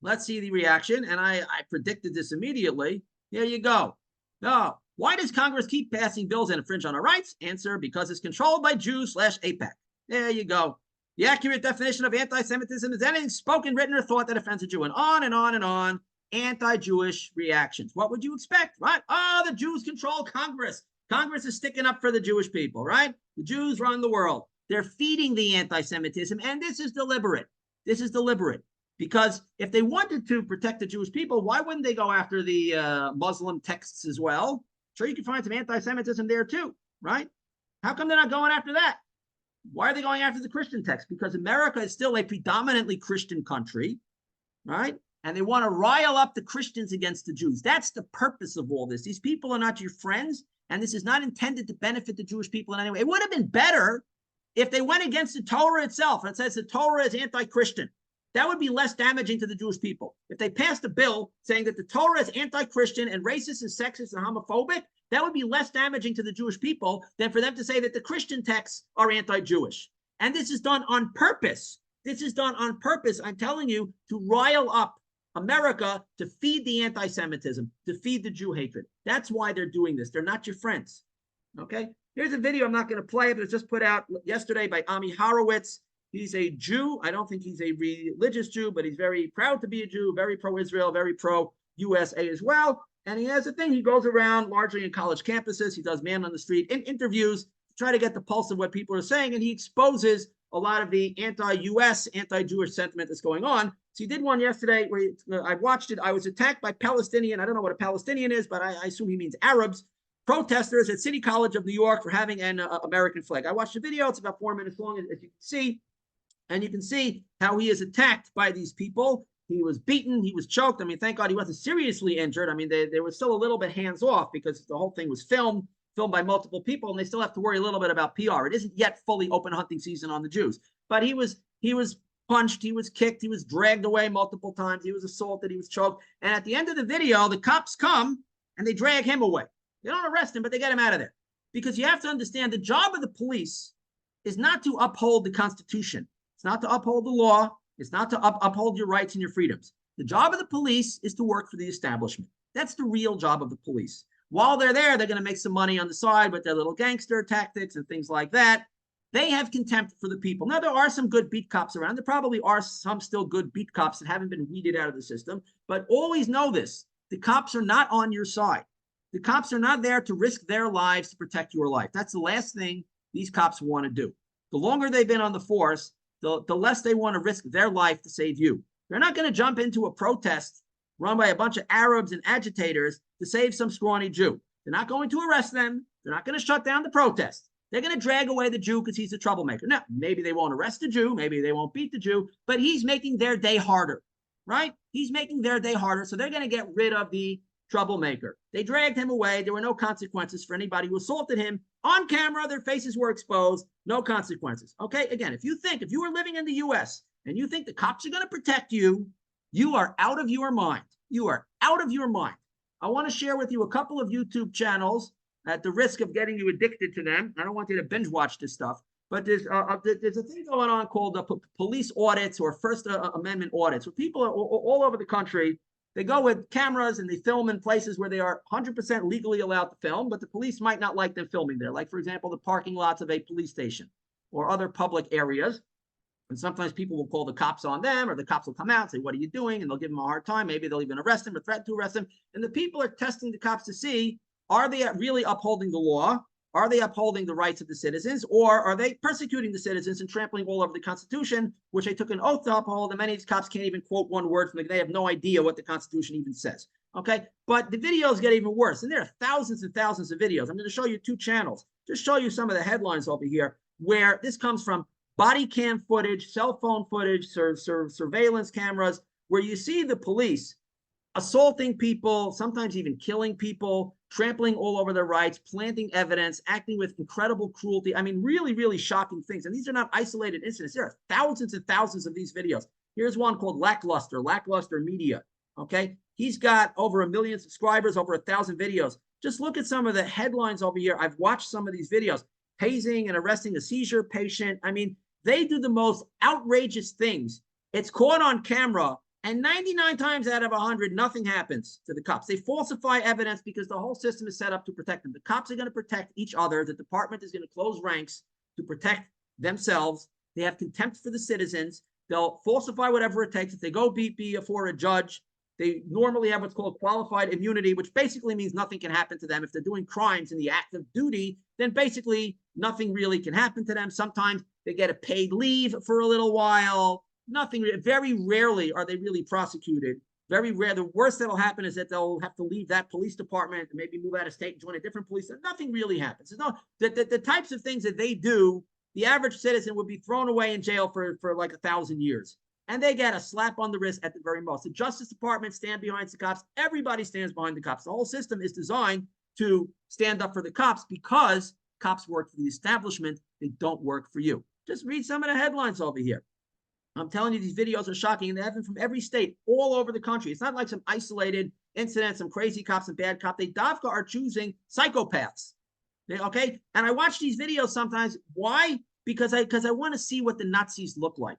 Let's see the reaction. And I predicted this immediately. Here you go. No. Why does Congress keep passing bills that infringe on our rights? Answer, because it's controlled by Jews/AIPAC. There you go. The accurate definition of anti-Semitism is anything spoken, written, or thought that offends a Jew. And on and on and on. Anti-Jewish reactions. What would you expect, right? Oh, the Jews control Congress. Congress is sticking up for the Jewish people, right? The Jews run the world. They're feeding the anti-Semitism, and this is deliberate. This is deliberate. Because if they wanted to protect the Jewish people, why wouldn't they go after the Muslim texts as well? Sure, you can find some anti-Semitism there too, right? How come they're not going after that? Why are they going after the Christian text? Because America is still a predominantly Christian country, right? And they want to rile up the Christians against the Jews. That's the purpose of all this. These people are not your friends, and this is not intended to benefit the Jewish people in any way. It would have been better if they went against the Torah itself and says the Torah is anti-Christian. That would be less damaging to the Jewish people. If they passed a bill saying that the Torah is anti-Christian and racist and sexist and homophobic, that would be less damaging to the Jewish people than for them to say that the Christian texts are anti-Jewish. And this is done on purpose. This is done on purpose, I'm telling you, to rile up America, to feed the anti-Semitism, to feed the Jew hatred. That's why they're doing this. They're not your friends. Okay? Here's a video. I'm not going to play it, but it's just put out yesterday by Ami Horowitz. He's a Jew. I don't think he's a religious Jew, but he's very proud to be a Jew, very pro-Israel, very pro-USA as well. And he has a thing. He goes around largely in college campuses. He does man on the street in interviews to try to get the pulse of what people are saying. And he exposes a lot of the anti-US, anti-Jewish sentiment that's going on. So he did one yesterday where I watched it. I was attacked by Palestinian. I don't know what a Palestinian is, but I assume he means Arabs. Protesters at City College of New York for having an American flag. I watched the video. It's about 4 minutes long, as you can see. And you can see how he is attacked by these people. He was beaten. He was choked. I mean, thank God he wasn't seriously injured. I mean, they were still a little bit hands off because the whole thing was filmed by multiple people, and they still have to worry a little bit about PR. It isn't yet fully open hunting season on the Jews. But he was punched. He was kicked. He was dragged away multiple times. He was assaulted. He was choked. And at the end of the video, the cops come and they drag him away. They don't arrest him, but they get him out of there. Because you have to understand the job of the police is not to uphold the Constitution. It's not to uphold the law. It's not to uphold your rights and your freedoms. The job of the police is to work for the establishment. That's the real job of the police. While they're there, they're going to make some money on the side with their little gangster tactics and things like that. They have contempt for the people. Now, there are some good beat cops around. There probably are some still good beat cops that haven't been weeded out of the system. But always know this. The cops are not on your side. The cops are not there to risk their lives to protect your life. That's the last thing these cops want to do. The longer they've been on the force, the less they want to risk their life to save you. They're not going to jump into a protest run by a bunch of Arabs and agitators to save some scrawny Jew. They're not going to arrest them. They're not going to shut down the protest. They're going to drag away the Jew because he's a troublemaker. Now, maybe they won't arrest the Jew. Maybe they won't beat the Jew, but he's making their day harder, right? He's making their day harder. So they're going to get rid of the troublemaker. They dragged him away. There were no consequences for anybody who assaulted him on camera. Their faces were exposed. No consequences. Okay. Again, if you were living in the US and you think the cops are going to protect you, you are out of your mind. You are out of your mind. I want to share with you a couple of YouTube channels at the risk of getting you addicted to them. I don't want you to binge watch this stuff, but there's a thing going on called police audits or First Amendment audits, where people are all over the country. They go with cameras and they film in places where they are 100% legally allowed to film, but the police might not like them filming there. Like, for example, the parking lots of a police station or other public areas. And sometimes people will call the cops on them, or the cops will come out and say, what are you doing? And they'll give them a hard time. Maybe they'll even arrest them or threaten to arrest them. And the people are testing the cops to see, are they really upholding the law? Are they upholding the rights of the citizens? Or are they persecuting the citizens and trampling all over the Constitution, which they took an oath to uphold? And many of these cops can't even quote one word from it. They have no idea what the Constitution even says. Okay, but the videos get even worse. And there are thousands and thousands of videos. I'm going to show you two channels. Just show you some of the headlines over here, where this comes from body cam footage, cell phone footage, surveillance cameras, where you see the police assaulting people, sometimes even killing people, trampling all over their rights, planting evidence, acting with incredible cruelty. I mean, really, really shocking things. And these are not isolated incidents. There are thousands and thousands of these videos. Here's one called Lackluster Media. Okay. He's got over 1 million subscribers, over 1,000 videos. Just look at some of the headlines over here. I've watched some of these videos. Tasing and arresting a seizure patient. I mean, they do the most outrageous things. It's caught on camera, and 99 times out of 100, nothing happens to the cops. They falsify evidence because the whole system is set up to protect them. The cops are going to protect each other. The department is going to close ranks to protect themselves. They have contempt for the citizens. They'll falsify whatever it takes. If they go before a judge, they normally have what's called qualified immunity, which basically means nothing can happen to them. If they're doing crimes in the act of duty, then basically nothing really can happen to them. Sometimes they get a paid leave for a little while. Nothing, very rarely are they really prosecuted. Very rare. The worst that'll happen is that they'll have to leave that police department and maybe move out of state and join a different police. Nothing really happens. The types of things that they do, the average citizen would be thrown away in jail for like 1,000 years. And they get a slap on the wrist at the very most. The Justice Department stands behind the cops. Everybody stands behind the cops. The whole system is designed to stand up for the cops because cops work for the establishment. They don't work for you. Just read some of the headlines over here. I'm telling you, these videos are shocking, and they have them from every state, all over the country. It's not like some isolated incident, some crazy cops and bad cop. They DAVCA are choosing psychopaths. Okay? And I watch these videos sometimes. Why? Because I want to see what the Nazis look like.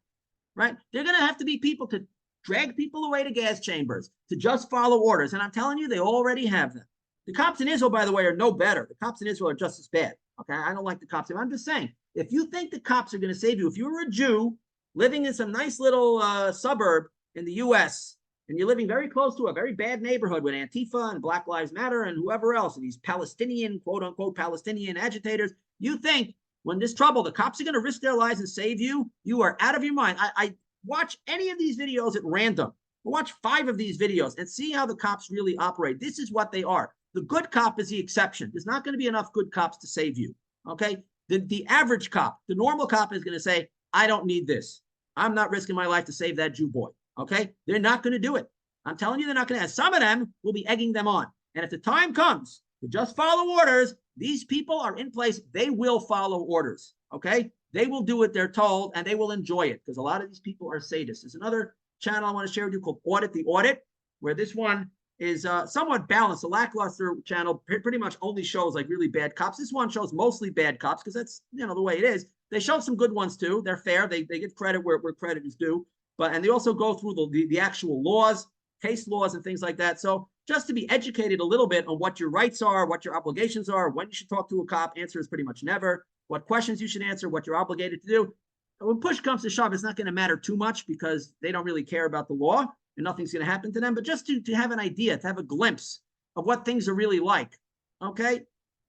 Right? They're going to have to be people to drag people away to gas chambers, to just follow orders. And I'm telling you, they already have them. The cops in Israel, by the way, are no better. The cops in Israel are just as bad. Okay? I don't like the cops. I'm just saying, if you think the cops are going to save you, if you were a Jew living in some nice little suburb in the U.S., and you're living very close to a very bad neighborhood with Antifa and Black Lives Matter and whoever else, and these Palestinian, quote-unquote Palestinian agitators, you think when there's trouble, the cops are going to risk their lives and save you? You are out of your mind. I watch any of these videos at random. Watch 5 of these videos and see how the cops really operate. This is what they are. The good cop is the exception. There's not going to be enough good cops to save you, okay? The average cop, the normal cop is going to say, I don't need this. I'm not risking my life to save that Jew boy. Okay? They're not going to do it. I'm telling you, they're not going to. And some of them will be egging them on. And if the time comes to just follow orders, these people are in place. They will follow orders. Okay? They will do what they're told, and they will enjoy it, because a lot of these people are sadists. There's another channel I want to share with you called Audit the Audit, where this one is somewhat balanced. The Lackluster channel pretty much only shows like really bad cops. This one shows mostly bad cops because that's, you know, the way it is. They show some good ones too. They're fair. They give credit where credit is due. And they also go through the actual laws, case laws, and things like that. So just to be educated a little bit on what your rights are, what your obligations are, when you should talk to a cop, answer is pretty much never. what questions you should answer, what you're obligated to do. And when push comes to shove, it's not going to matter too much because they don't really care about the law and nothing's going to happen to them. But just to have an idea, to have a glimpse of what things are really like. Okay.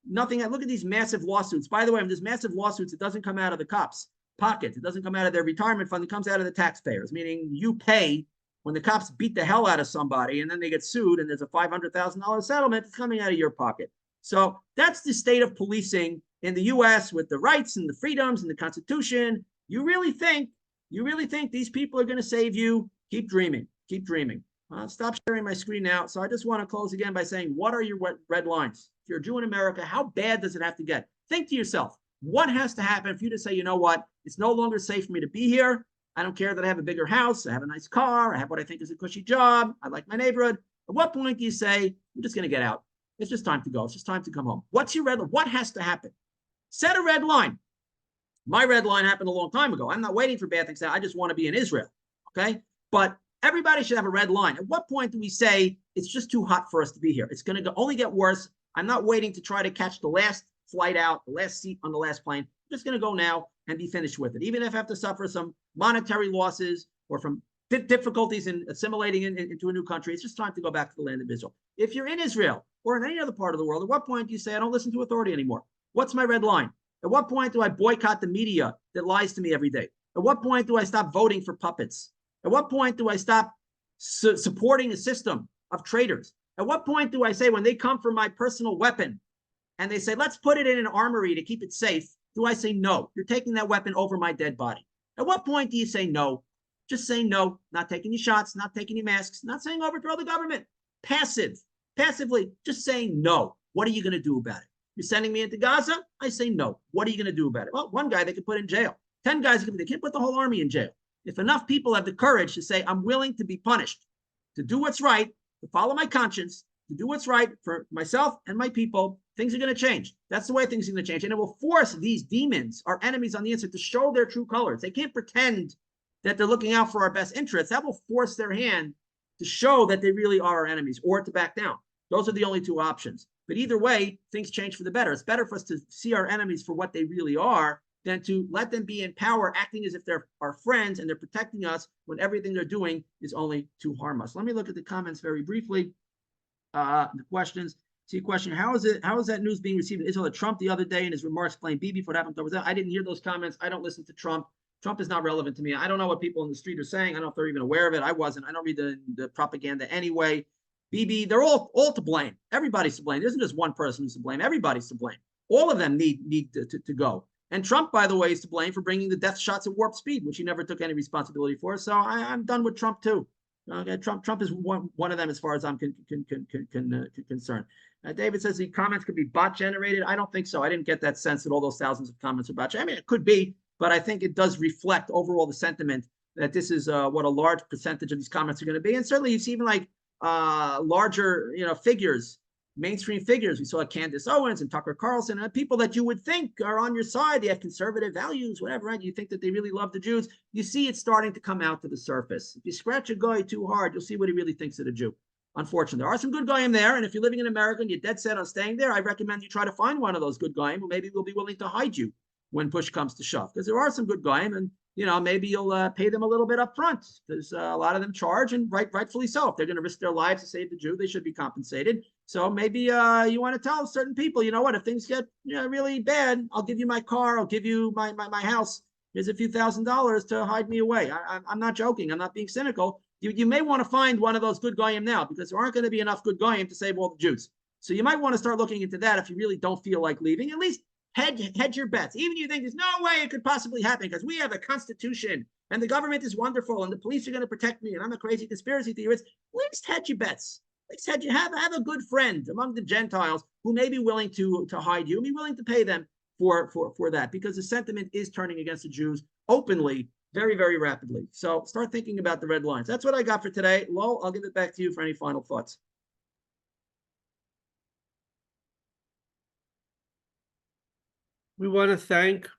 Nothing. Look at these massive lawsuits. By the way, when there's massive lawsuits, it doesn't come out of the cops' pockets. It doesn't come out of their retirement fund. It comes out of the taxpayers, meaning you pay when the cops beat the hell out of somebody and then they get sued and there's a $500,000 settlement. It's coming out of your pocket. So that's the state of policing in the U.S. with the rights and the freedoms and the Constitution. You really think these people are going to save you? Keep dreaming. Keep dreaming. Stop sharing my screen now. So I just want to close again by saying, what are your red lines? If you're a Jew in America, how bad does it have to get? Think to yourself, what has to happen for you to say, you know what? It's no longer safe for me to be here. I don't care that I have a bigger house. I have a nice car. I have what I think is a cushy job. I like my neighborhood. At what point do you say, I'm just going to get out? It's just time to go. It's just time to come home. What's your red line? What has to happen? Set a red line. My red line happened a long time ago. I'm not waiting for bad things to happen. I just want to be in Israel. Okay. But everybody should have a red line. At what point do we say it's just too hot for us to be here? It's going to only get worse. I'm not waiting to try to catch the last flight out, the last seat on the last plane. I'm just going to go now and be finished with it. Even if I have to suffer some monetary losses or from difficulties in assimilating into a new country, it's just time to go back to the land of Israel. If you're in Israel or in any other part of the world, at what point do you say, I don't listen to authority anymore? What's my red line? At what point do I boycott the media that lies to me every day? At what point do I stop voting for puppets? At what point do I stop supporting a system of traitors? At what point do I say, when they come for my personal weapon and they say, let's put it in an armory to keep it safe, do I say, no, you're taking that weapon over my dead body? At what point do you say no? Just say no, not taking any shots, not taking any masks, not saying overthrow the government. Passively, just saying no. What are you going to do about it? You're sending me into Gaza? I say no. What are you going to do about it? Well, one guy they could put in jail. 10 guys, they can't put the whole army in jail. If enough people have the courage to say, I'm willing to be punished, to do what's right, to follow my conscience, to do what's right for myself and my people, things are going to change. That's the way things are going to change. And it will force these demons, our enemies on the inside, to show their true colors. They can't pretend that they're looking out for our best interests. That will force their hand to show that they really are our enemies or to back down. Those are the only two options. But either way, things change for the better. It's better for us to see our enemies for what they really are than to let them be in power, acting as if they're our friends and they're protecting us when everything they're doing is only to harm us. Let me look at the comments very briefly. The questions. See a question. How is that news being received in Israel? Trump the other day in his remarks blamed Bibi for what happened over there. I didn't hear those comments. I don't listen to Trump. Trump is not relevant to me. I don't know what people in the street are saying. I don't know if they're even aware of it. I wasn't. I don't read the propaganda anyway. Bibi, they're all to blame. Everybody's to blame. There isn't just one person who's to blame. Everybody's to blame. All of them need to go. And Trump, by the way, is to blame for bringing the death shots at warp speed, which he never took any responsibility for. So I'm done with Trump too. Okay, Trump is one of them as far as I'm concerned. David says the comments could be bot generated. I don't think so. I didn't get that sense that all those thousands of comments are bot generated. I mean, it could be, but I think it does reflect overall the sentiment that this is what a large percentage of these comments are going to be. And certainly you see even like larger, figures, mainstream figures. We saw Candace Owens and Tucker Carlson, people that you would think are on your side. They have conservative values, whatever, right? You think that they really love the Jews. You see it starting to come out to the surface. If you scratch a guy too hard, you'll see what he really thinks of the Jew. Unfortunately, there are some good goyim there. And if you're living in America and you're dead set on staying there, I recommend you try to find one of those good goyim who maybe will be willing to hide you when push comes to shove. Because there are some good goyim, and maybe you'll pay them a little bit up front. There's a lot of them charge, and rightfully so. If they're going to risk their lives to save the Jew, they should be compensated. So maybe you want to tell certain people, you know what, if things get really bad, I'll give you my car, I'll give you my house. Here's a few $1,000s to hide me away. I'm not joking. I'm not being cynical. You may want to find one of those good goyim now, because there aren't going to be enough good goyim to save all the Jews. So you might want to start looking into that if you really don't feel like leaving. At least hedge your bets. Even if you think there's no way it could possibly happen because we have a constitution and the government is wonderful and the police are going to protect me and I'm a crazy conspiracy theorist, at least hedge your bets. At least have a good friend among the Gentiles who may be willing to hide you and be willing to pay them for that, because the sentiment is turning against the Jews openly very, very rapidly. So start thinking about the red lines. That's what I got for today. Lowell, I'll give it back to you for any final thoughts. We want to thank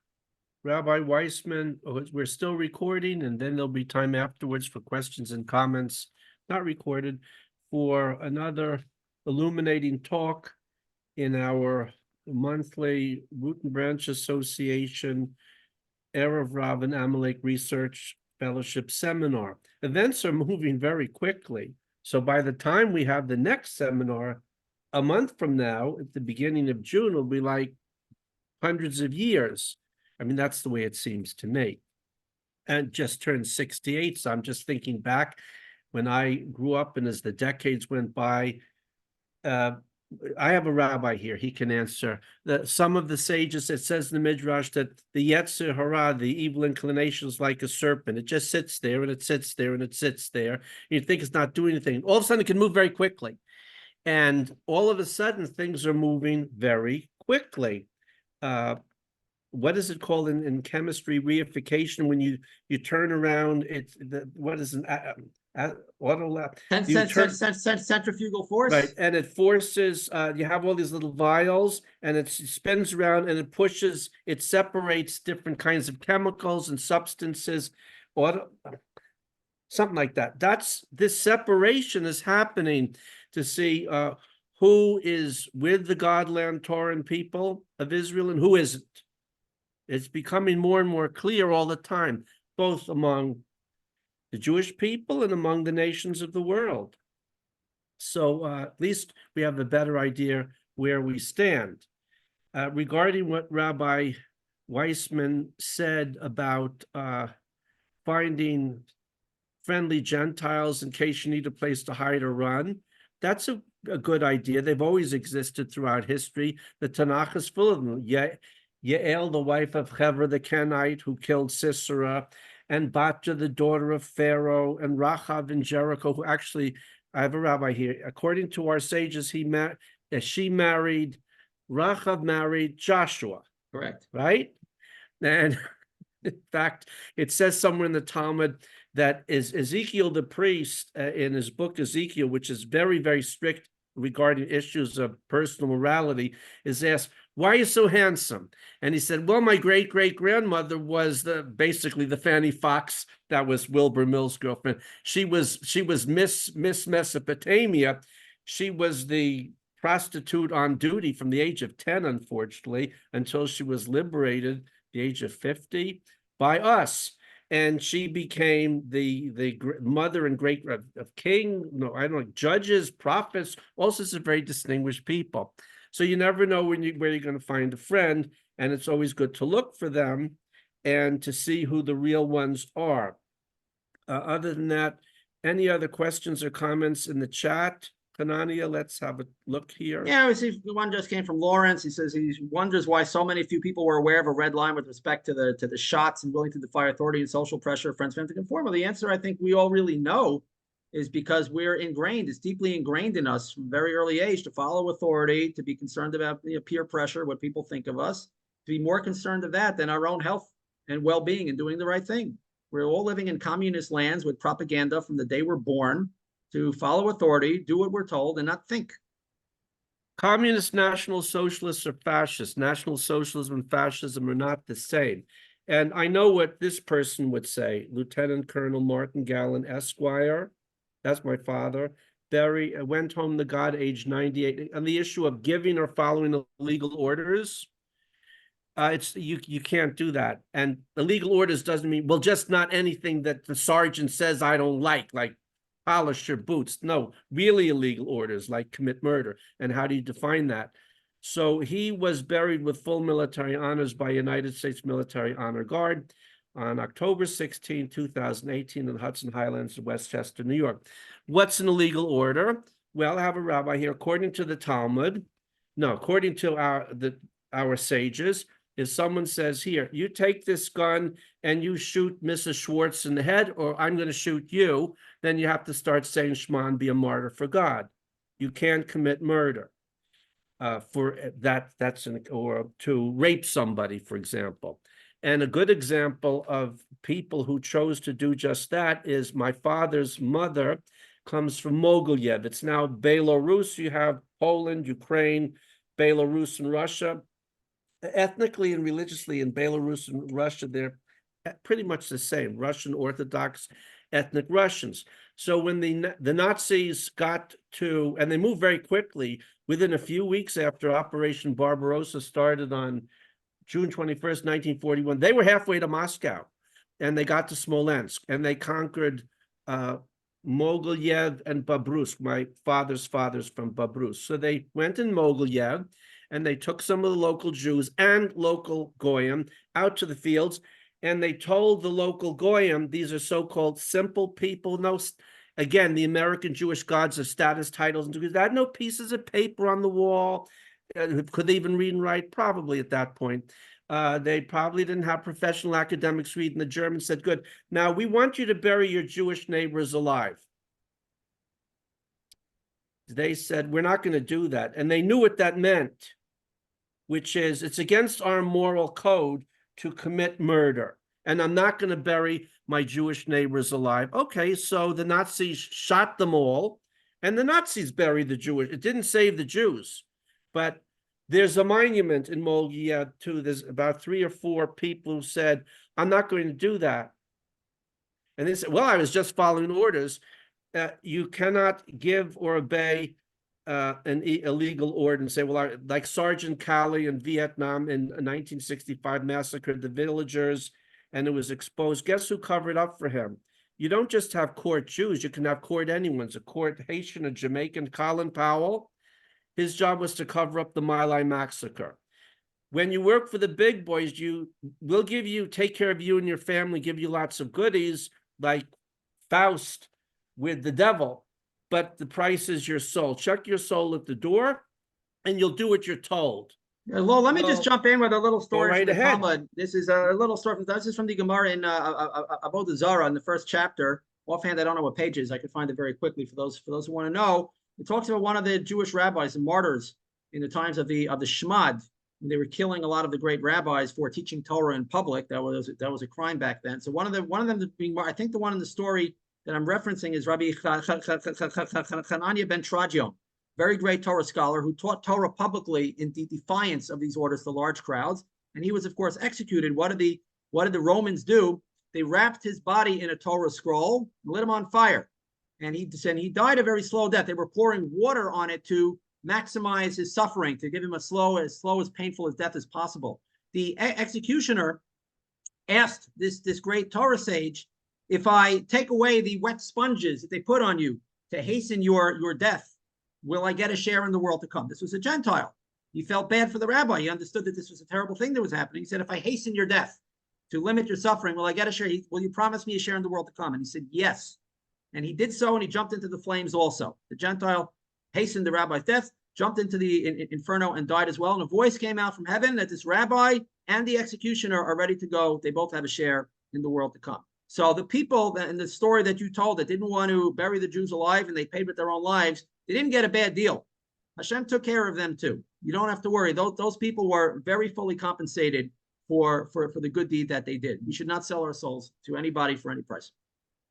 Rabbi Weissman. We're still recording, and then there'll be time afterwards for questions and comments, not recorded, for another illuminating talk in our monthly Root and Branch Association Erev Rav and Amalek Research Fellowship Seminar. Events are moving very quickly. So by the time we have the next seminar, a month from now, at the beginning of June, will be like hundreds of years. I mean, that's the way it seems to me. And just turned 68. So I'm just thinking back when I grew up and as the decades went by. I have a rabbi here. He can answer. Some of the sages, it says in the Midrash that the Yetzer Hara, the evil inclination, is like a serpent. It just sits there and it sits there and it sits there. You think it's not doing anything. All of a sudden, it can move very quickly. And all of a sudden, things are moving very quickly. What is it called in chemistry? Reification. When you turn around, it's what is an auto? Centrifugal force. Right, and it forces. You have all these little vials, and it spins around, and it pushes. It separates different kinds of chemicals and substances, something like that. This separation is happening to see who is with the Godland Torah people of Israel and who isn't. It's becoming more and more clear all the time, both among the Jewish people and among the nations of the world. So at least we have a better idea where we stand. Regarding what Rabbi Weissman said about finding friendly Gentiles in case you need a place to hide or run, that's a good idea. They've always existed throughout history. The Tanakh is full of them. Yael, the wife of Hever the Kenite, who killed Sisera, and Batja, the daughter of Pharaoh, and Rachav in Jericho, who actually, I have a rabbi here. According to our sages, Rachav married Joshua. Correct. Right? And in fact, it says somewhere in the Talmud that is Ezekiel the priest, in his book Ezekiel, which is very, very strict regarding issues of personal morality, is asked, "Why are you so handsome?" And he said, "Well, my great-great-grandmother was basically the Fanny Fox that was Wilbur Mill's girlfriend. She was Miss Mesopotamia. She was the prostitute on duty from the age of 10, unfortunately, until she was liberated the age of 50 by us. And she became the mother and great of judges, prophets, all sorts of very distinguished people. So you never know where you're going to find a friend, and it's always good to look for them and to see who the real ones are. Other than that, any other questions or comments in the chat? Hanania, let's have a look here. Yeah, one just came from Lawrence. He says he wonders why so many few people were aware of a red line with respect to the shots and willing to defy authority and social pressure of friends to conform. Well, the answer I think we all really know is because we're ingrained. It's deeply ingrained in us from a very early age to follow authority, to be concerned about peer pressure, what people think of us, to be more concerned of that than our own health and well-being and doing the right thing. We're all living in communist lands with propaganda from the day we're born to follow authority, do what we're told, and not think. Communist, National Socialists, or fascists. National Socialism and fascism are not the same. And I know what this person would say. Lieutenant Colonel Martin Gallen, Esquire. That's my father. Went home to God, age 98. On the issue of giving or following illegal orders, you can't do that. And illegal orders doesn't mean, well, just not anything that the sergeant says I don't like polish your boots. No, really illegal orders like commit murder. And how do you define that? So he was buried with full military honors by United States Military Honor Guard on October 16, 2018 in the Hudson Highlands of Westchester, New York. What's an illegal order? Well, I have a rabbi here. According to the Talmud, according to our sages, if someone says, here, you take this gun and you shoot Mrs. Schwartz in the head, or I'm going to shoot you, then you have to start saying Shema and be a martyr for God. You can't commit murder for that. Or to rape somebody, for example. And a good example of people who chose to do just that is my father's mother comes from Mogilyev. It's now Belarus. You have Poland, Ukraine, Belarus, and Russia. Ethnically and religiously in Belarus and Russia, they're pretty much the same. Russian Orthodox ethnic Russians. So when the Nazis got to, and they moved very quickly, within a few weeks after Operation Barbarossa started on June 21st, 1941, they were halfway to Moscow, and they got to Smolensk, and they conquered Mogilyev and Babruysk. My father's from Babruysk. So they went in Mogilyev, and they took some of the local Jews and local Goyim out to the fields, and they told the local Goyim, these are so-called simple people. No, again, the American Jewish gods are status titles, and they had no pieces of paper on the wall. Could they even read and write? Probably at that point. They probably didn't have professional academics reading. The Germans said, good, now we want you to bury your Jewish neighbors alive. They said, we're not going to do that. And they knew what that meant, which is it's against our moral code to commit murder. And I'm not going to bury my Jewish neighbors alive. Okay, so the Nazis shot them all, and the Nazis buried the Jewish. It didn't save the Jews, but there's a monument in Mogilyev too. There's about 3 or 4 people who said, I'm not going to do that. And they said, well, I was just following orders. You cannot give or obey an illegal order and say, well, like Sergeant Calley in Vietnam in 1965 massacred the villagers and it was exposed. Guess who covered up for him? You don't just have court Jews, you can have court anyone's, a court Haitian, a Jamaican. Colin Powell, his job was to cover up the My Lai massacre. When you work for the big boys, you will take care of you and your family, give you lots of goodies like Faust with the devil, but the price is your soul. Check your soul at the door and you'll do what you're told. Well, let me just jump in with a little story right from the ahead. Talmud. This is a little story. This is from the Gemara in Avodah Zarah in the first chapter. Offhand, I don't know what page it is. I could find it very quickly for those who want to know. It talks about one of the Jewish rabbis and martyrs in the times of the Shmad, when they were killing a lot of the great rabbis for teaching Torah in public. That was a crime back then. So one of them being, I think the one in the story that I'm referencing is Rabbi Hanania ben Trajan, very great Torah scholar who taught Torah publicly in defiance of these orders to large crowds. And he was, of course, executed. What did the Romans do? They wrapped his body in a Torah scroll and lit him on fire. And he died a very slow death. They were pouring water on it to maximize his suffering, to give him as slow as painful as death as possible. The executioner asked this great Torah sage, if I take away the wet sponges that they put on you to hasten your death, will I get a share in the world to come? This was a Gentile. He felt bad for the rabbi. He understood that this was a terrible thing that was happening. He said, if I hasten your death to limit your suffering, will I get a share? Will you promise me a share in the world to come? And he said, yes. And he did so, and he jumped into the flames also. The Gentile hastened the rabbi's death, jumped into the inferno, and died as well. And a voice came out from heaven that this rabbi and the executioner are ready to go. They both have a share in the world to come. So the people in the story that you told that didn't want to bury the Jews alive and they paid with their own lives, they didn't get a bad deal. Hashem took care of them too. You don't have to worry. Those people were very fully compensated for the good deed that they did. We should not sell our souls to anybody for any price.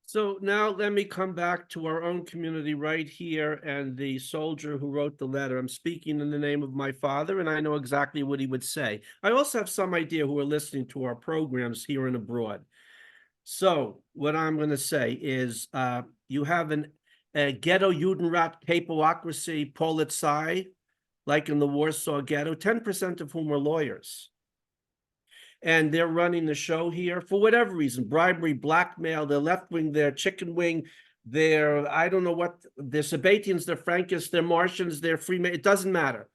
So now let me come back to our own community right here and the soldier who wrote the letter. I'm speaking in the name of my father, and I know exactly what he would say. I also have some idea who are listening to our programs here and abroad. So what I'm going to say is you have a ghetto Judenrat capocracy polizei, like in the Warsaw Ghetto, 10% of whom are lawyers. And they're running the show here for whatever reason, bribery, blackmail, they're left-wing, they're chicken wing, they're, I don't know what, they're Sabbatians, they're Frankists, they're Martians, they're Freemen, it doesn't matter.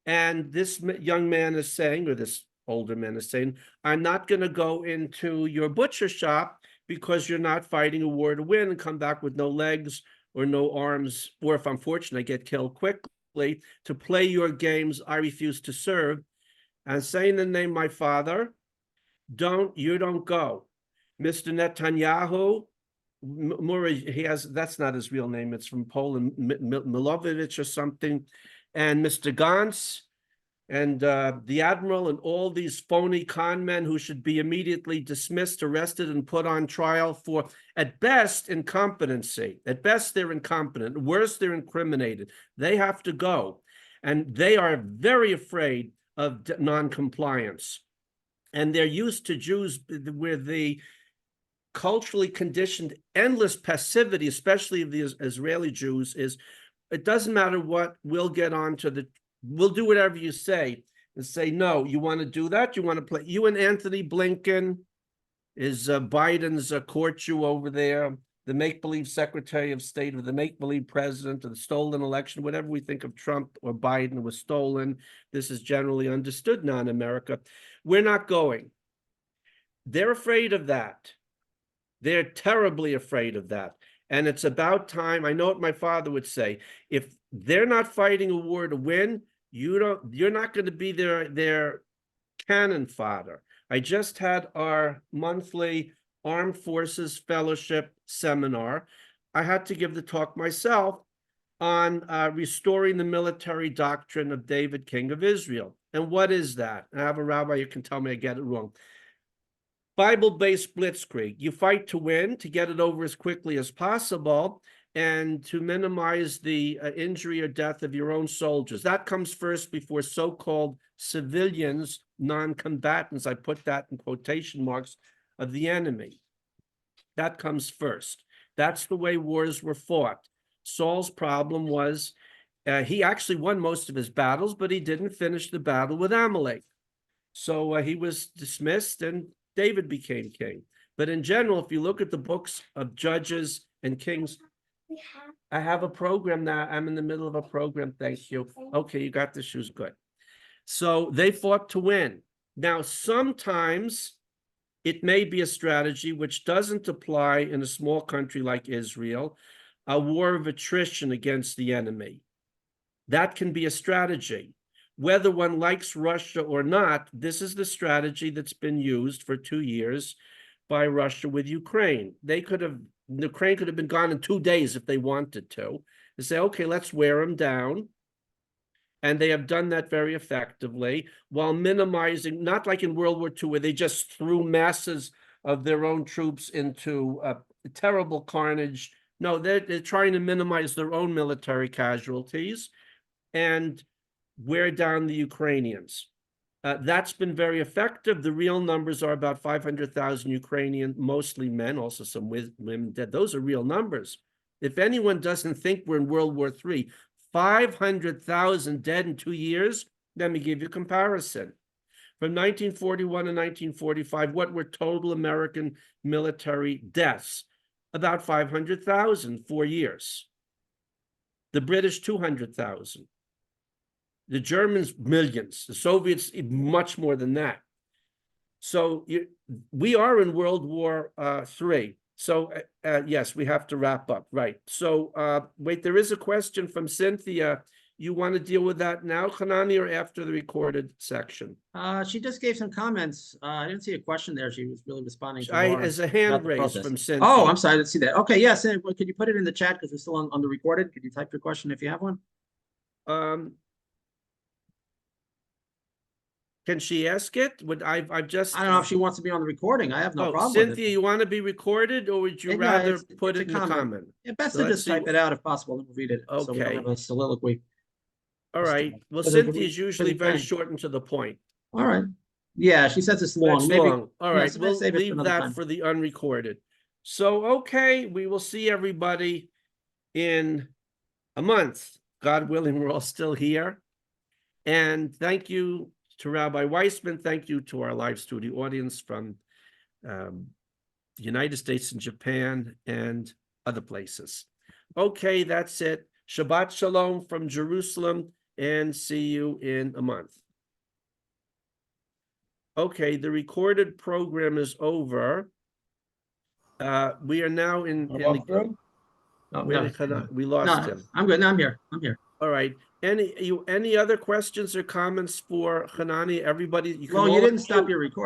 And this young man is saying, or this older man is saying, I'm not going to go into your butcher shop because you're not fighting a war to win and come back with no legs or no arms, or if I'm fortunate, I get killed quickly. To play your games, I refuse to serve. And saying in the name of my father, you don't go. Mr. Netanyahu, that's not his real name, it's from Poland, Milovovich or something, and Mr. Gantz, and the admiral, and all these phony con men who should be immediately dismissed, arrested, and put on trial for, at best, incompetency. At best, they're incompetent. Worse, they're incriminated. They have to go. And they are very afraid of non-compliance. And they're used to Jews where the culturally conditioned endless passivity, especially of the Israeli Jews, is it doesn't matter what, we'll do whatever you say, and say, no, you want to do that? You want to play? You and Anthony Blinken, is Biden's court you over there, the make-believe Secretary of State, or the make-believe president, or the stolen election, whatever we think of Trump or Biden was stolen. This is generally understood now in America. We're not going. They're afraid of that. They're terribly afraid of that. And it's about time. I know what my father would say. If they're not fighting a war to win, you're not going to be their cannon fodder. I just had our monthly Armed Forces Fellowship seminar. I had to give the talk myself on restoring the military doctrine of David, King of Israel. And what is that? I have a rabbi who can tell me I get it wrong. Bible-based blitzkrieg. You fight to win, to get it over as quickly as possible, and to minimize the injury or death of your own soldiers. That comes first before so-called civilians, non-combatants, I put that in quotation marks, of the enemy. That comes first. That's the way wars were fought. Saul's problem was he actually won most of his battles, but he didn't finish the battle with Amalek. So he was dismissed and David became king. But in general, if you look at the books of Judges and Kings, I have a program now. I'm in the middle of a program. Thank you. Okay, you got the shoes. Good. So they fought to win. Now, sometimes it may be a strategy which doesn't apply in a small country like Israel, a war of attrition against the enemy. That can be a strategy. Whether one likes Russia or not, this is the strategy that's been used for 2 years by Russia with Ukraine. Ukraine could have been gone in 2 days if they wanted to. They say, okay, let's wear them down. And they have done that very effectively while minimizing, not like in World War II, where they just threw masses of their own troops into terrible carnage. No, they're trying to minimize their own military casualties and wear down the Ukrainians. That's been very effective. The real numbers are about 500,000 Ukrainian, mostly men, also some women dead. Those are real numbers. If anyone doesn't think we're in World War III, 500,000 dead in 2 years, let me give you a comparison. From 1941 to 1945, what were total American military deaths? About 500,000, 4 years. The British, 200,000. The Germans, millions. The Soviets, much more than that. So we are in World War III. So yes, we have to wrap up, right? So wait, there is a question from Cynthia. You want to deal with that now, Hanani, or after the recorded section? She just gave some comments. I didn't see a question there. She was really responding to As a hand raise from Cynthia. Oh, I'm sorry, I didn't see that. Okay, yes. Could you put it in the chat because we're still on the recorded? Could you type your question if you have one? Can she ask it? I've just. I don't know if she wants to be on the recording. I have no problem Cynthia, with it. you want to be recorded, or would you No, rather put it in the comment. comment? Yeah, best So to let's just see type it out if possible, then we'll read it. Okay. So we don't have a soliloquy. All right. Well, Because Cynthia is usually very thing. short and to the point. All right. Yeah, she says it's long. It's Maybe. long. All right. so We'll let's save it for leave another that time. for the unrecorded. So, okay, we will see everybody in a month. God willing, we're all still here. And thank you to Rabbi Weissman. Thank you to our live studio audience from the United States and Japan and other places. Okay, that's it. Shabbat Shalom from Jerusalem, and see you in a month. Okay, the recorded program is over. We are now in we lost him. I'm good. No, I'm here. I'm here. All right. Any other questions or comments for Hanani? Everybody, Well, you didn't stop your recording.